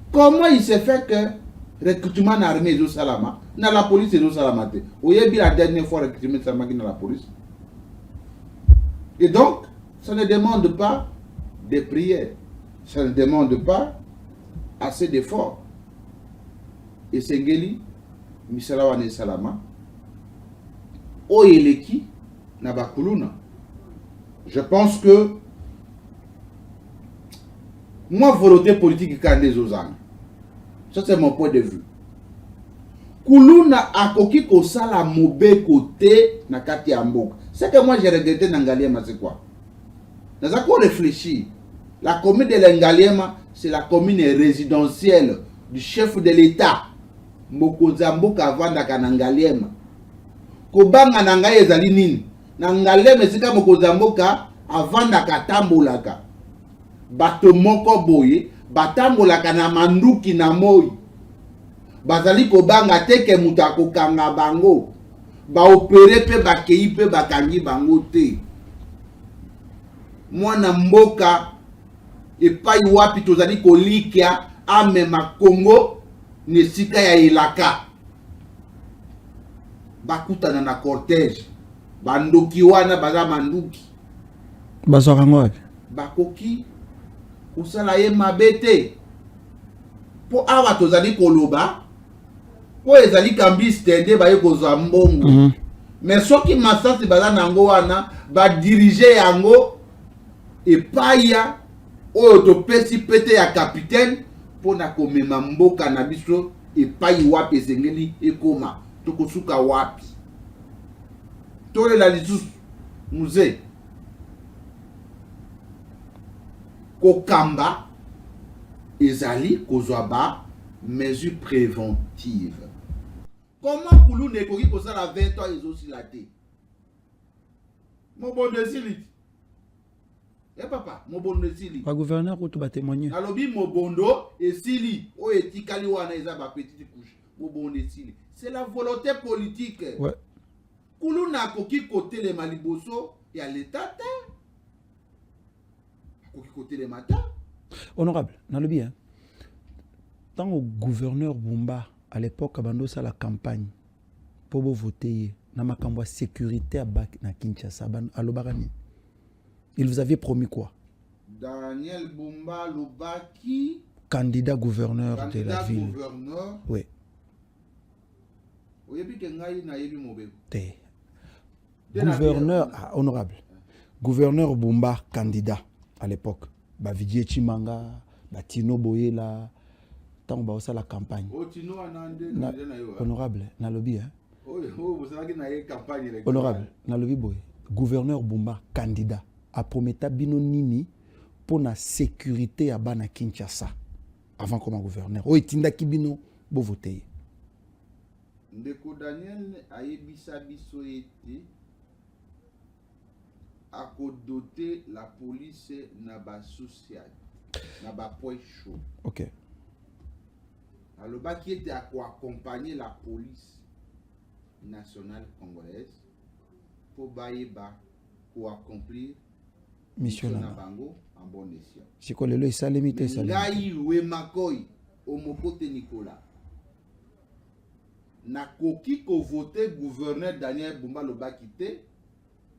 Comment il se fait que recrutement na armée zo salama na la police zo salama te. Oyebi la dernière fois recrutement salama ki na la police. Et donc ça ne demande pas de prières, ça ne demande pas assez d'efforts. Et Sengeli, Misalawane Salama, Oyeleki, Nabakuluna. Je pense que moi, volonté politique quand des ozang. Ça, c'est mon point de vue. Kuluna akoki kosala mobe côté na kati ya mboka. C'est que moi j'ai regretté Nangaliema, c'est quoi? Nous avons réfléchi. La commune de l'Engaliema, c'est la commune résidentielle du chef de l'État. Mokozamboka vanda kanangaliema. Kobanga nangaye ezali nini? Nangaliema esika mokozamboka avanda katambolaka. Bato moko boye, batambolaka na manduki na moi. Bazali kobanga teke mutako kanga bango. Ba opere pe bakei pe bakangi bango te. Mwana mboka epai wapi tozali kolikia amema Congo nesika ya ilaka. Bakutana na cortège. Bandoki wana baza manduki. Bazokango. Bakoki usala ye mabete. Po awa tozali koloba. Po ezali kambis tende baye kozwa mbongo. Mais soki masasi baza nango wana ba diriger yango epaya oyo topesi pete ya capitaine pona komema mboka na biso epai wapi esengeli ekoma tokosuka wapi tolela lisusu muze kokamba ezali kozwa ba mesure préventive. Comment Koulou nekoki kozala 20 ans ezosila te? Mobondo esili. Eh papa, Mobondo esili. Ba gouverneur ou tu ba témoigner. Alobi Mobondo esili. O etikali wana eza ba petite couche. Mobondo esili. C'est la volonté politique. Ouais. Koulou nakoki kote le maliboso ya l'état te. Koki kote le matin. Honorable, nalobi hein. Tant au gouverneur Bumba à l'époque abando sa la campagne pour voter na makambo sécurité à na Kinshasa alobakani. Il vous avait promis quoi? Daniel Bumba Lobaki, candidat gouverneur de la ville. Gouverneur. Oui. Gouverneur honorable. Gouverneur Bumba candidat à l'époque. Bavidie Chimanga, Batino Boyela, tant ba osa la campagne. Honorable, na lobby hein. Honorable, na lobby boy. Gouverneur Bumba candidat a prometa bino nini pour la sécurité à bana Kinshasa. avant comme gouverneur. Oh, Tinda Kibino, vous votez. Ndeko Daniel ayebisa biso ete akodoter la police na ba social na ba point chaud. Ok. Alobaki ete accompagner la police nationale congolaise pour bayeba pour accomplir Mission na na bango en bon escient. C'est quoi le salimité ça? Ngai Wemakoy Omokote Nicolas na koki ko voter gouverneur Daniel Bumba Lobakite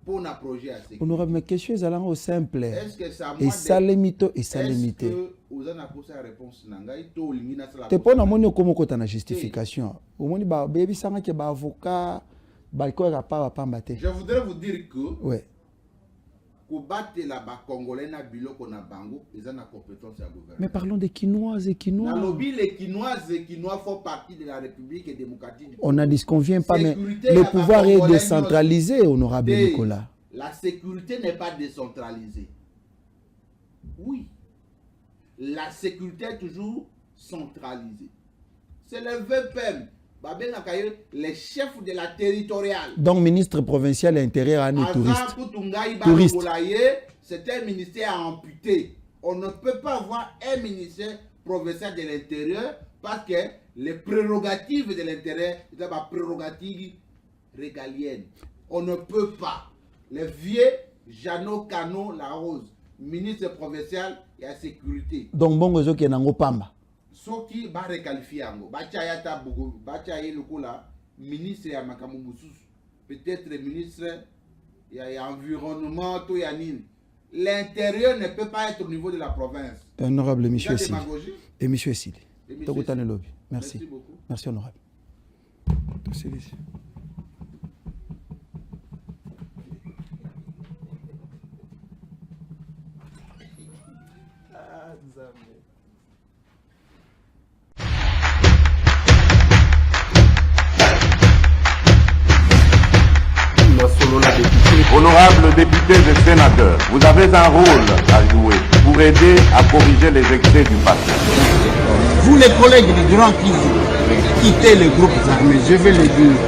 pour un projet à sécurité. Honorable, mais question est allant au simple. Est-ce que ça et ça limite et ça limite. Est-ce que vous avez posé la réponse nangai to lingina sala? T'es pas na moni comme kota na justification. Au moni ba baby sanga ke ba avocat ba ko ra pa mbate. Je voudrais vous dire que ouais. Kobattre la ba congolais na biloko na bango, ils ont la compétence à gouverner. Mais parlons des Quinoises et Quinois. Dans lobby, les Quinoises et Quinois font partie de la République démocratique du Congo. On n'en disconvient pas, mais le pouvoir est décentralisé, honorable Nicolas. La sécurité n'est pas décentralisée. Oui. La sécurité est toujours centralisée. C'est le VPM. Les chefs de la territoriale. Donc, ministre provincial intérieur à un touriste. Touriste. C'est un ministère amputé. On ne peut pas avoir un ministère provincial de l'intérieur parce que les prérogatives de l'intérieur sont des prérogatives régaliennes. On ne peut pas. Le vieux Jeannot Cano Larose, ministre provincial et à sécurité. Donc, bon, vous avez un pamba. Soki ba requalifier yango bachaya ta bugo bachaya lokola ministre ya makambo mususu peut-être ministre ya environnement to ya nini. L'intérieur ne peut pas être au niveau de la province. Honorable monsieur Sili. Et monsieur Sili. Merci beaucoup. Merci honorable. Honorables députés et sénateurs, vous avez un rôle à jouer pour aider à corriger les excès du passé. Vous les collègues du Grand Kivu, quittez les groupes armés, je vais le dire.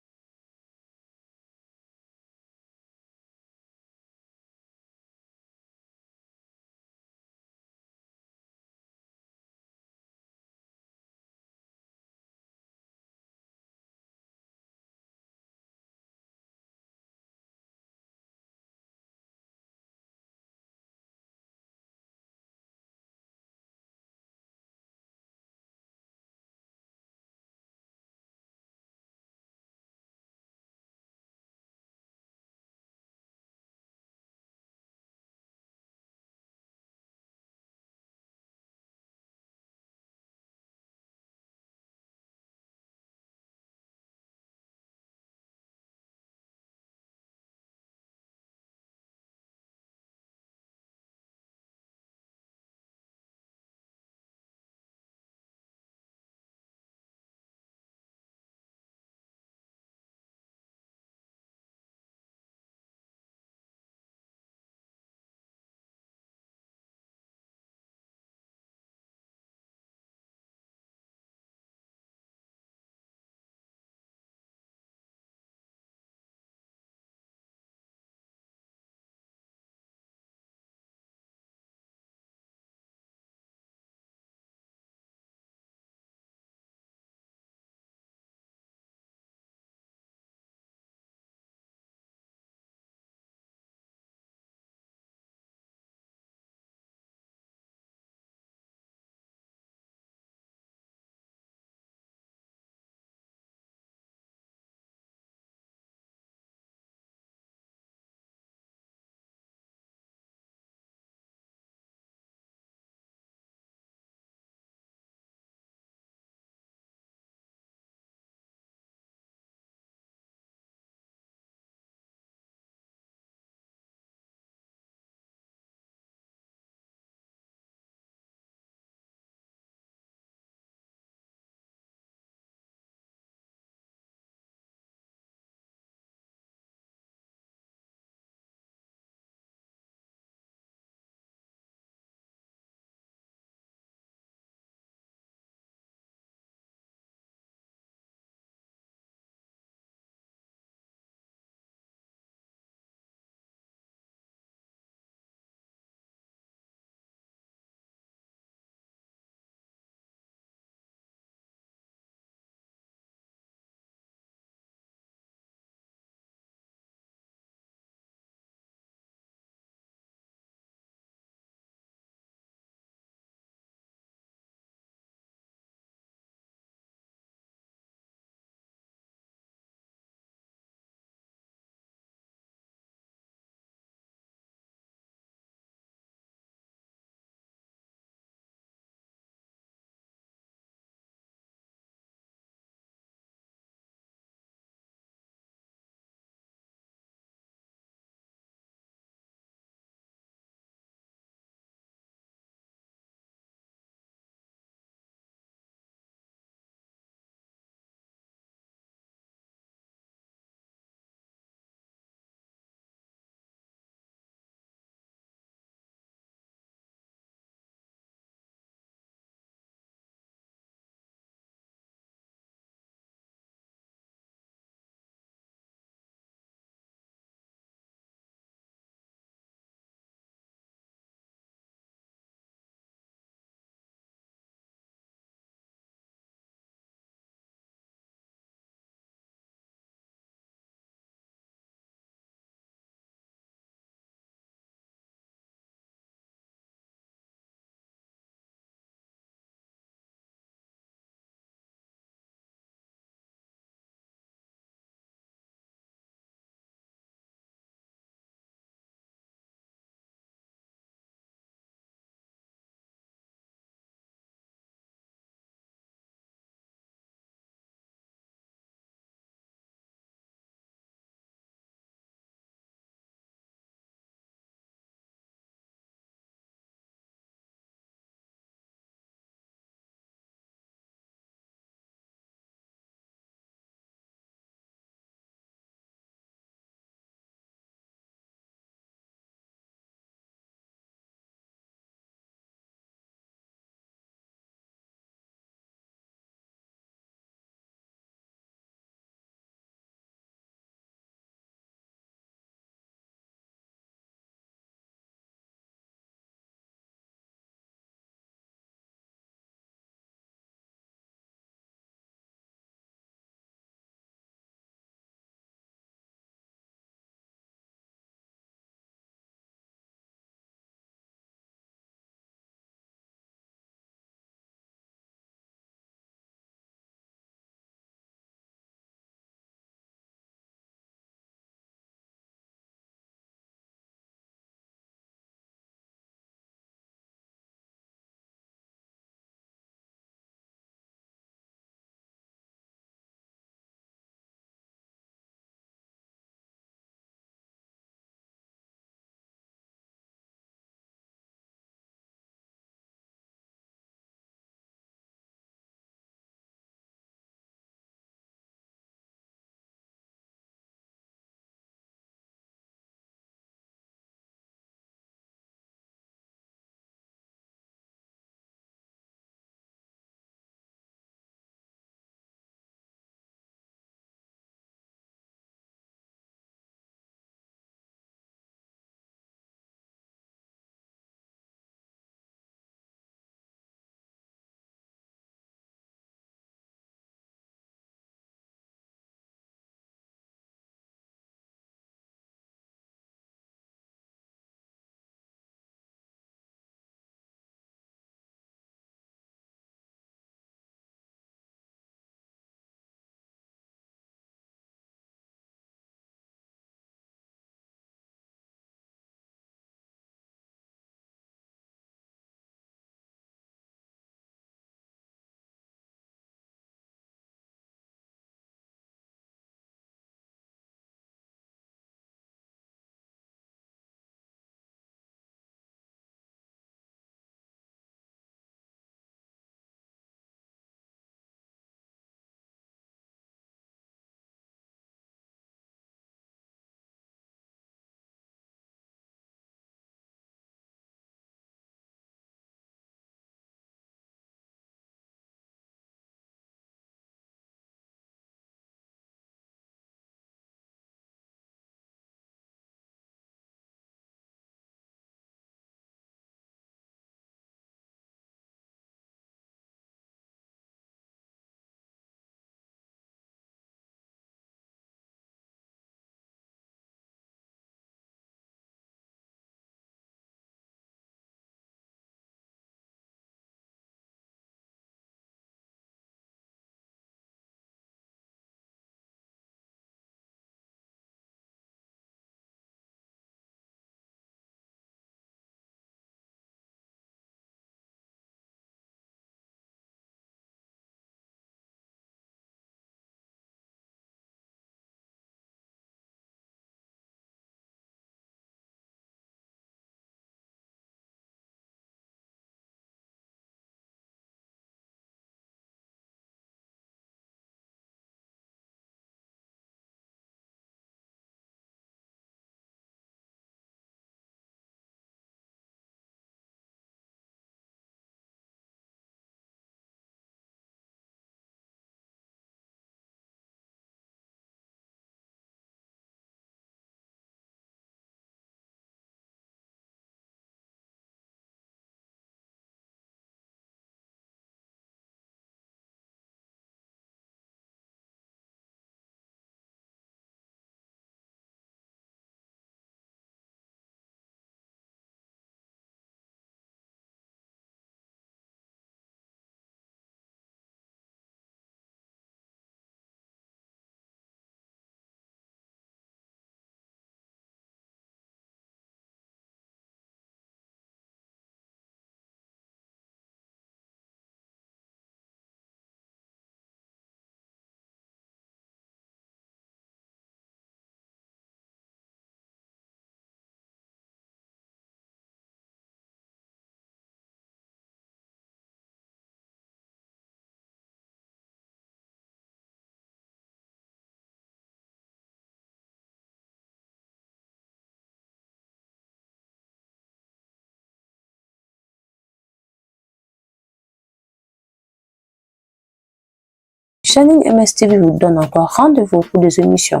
Janine MSTV vous donne encore rendez-vous pour des émissions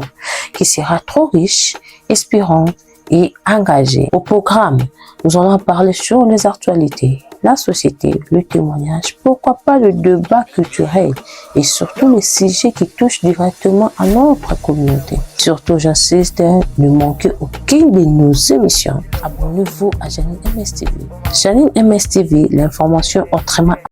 qui sera trop riches, inspirantes et engagées. Au programme, nous allons parler sur les actualités, la société, le témoignage, pourquoi pas le débat culturel et surtout les sujets qui touchent directement à notre communauté. Surtout, j'insiste, ne manquez aucune de nos émissions. Abonnez-vous à Janine MSTV. Janine MSTV, l'information autrement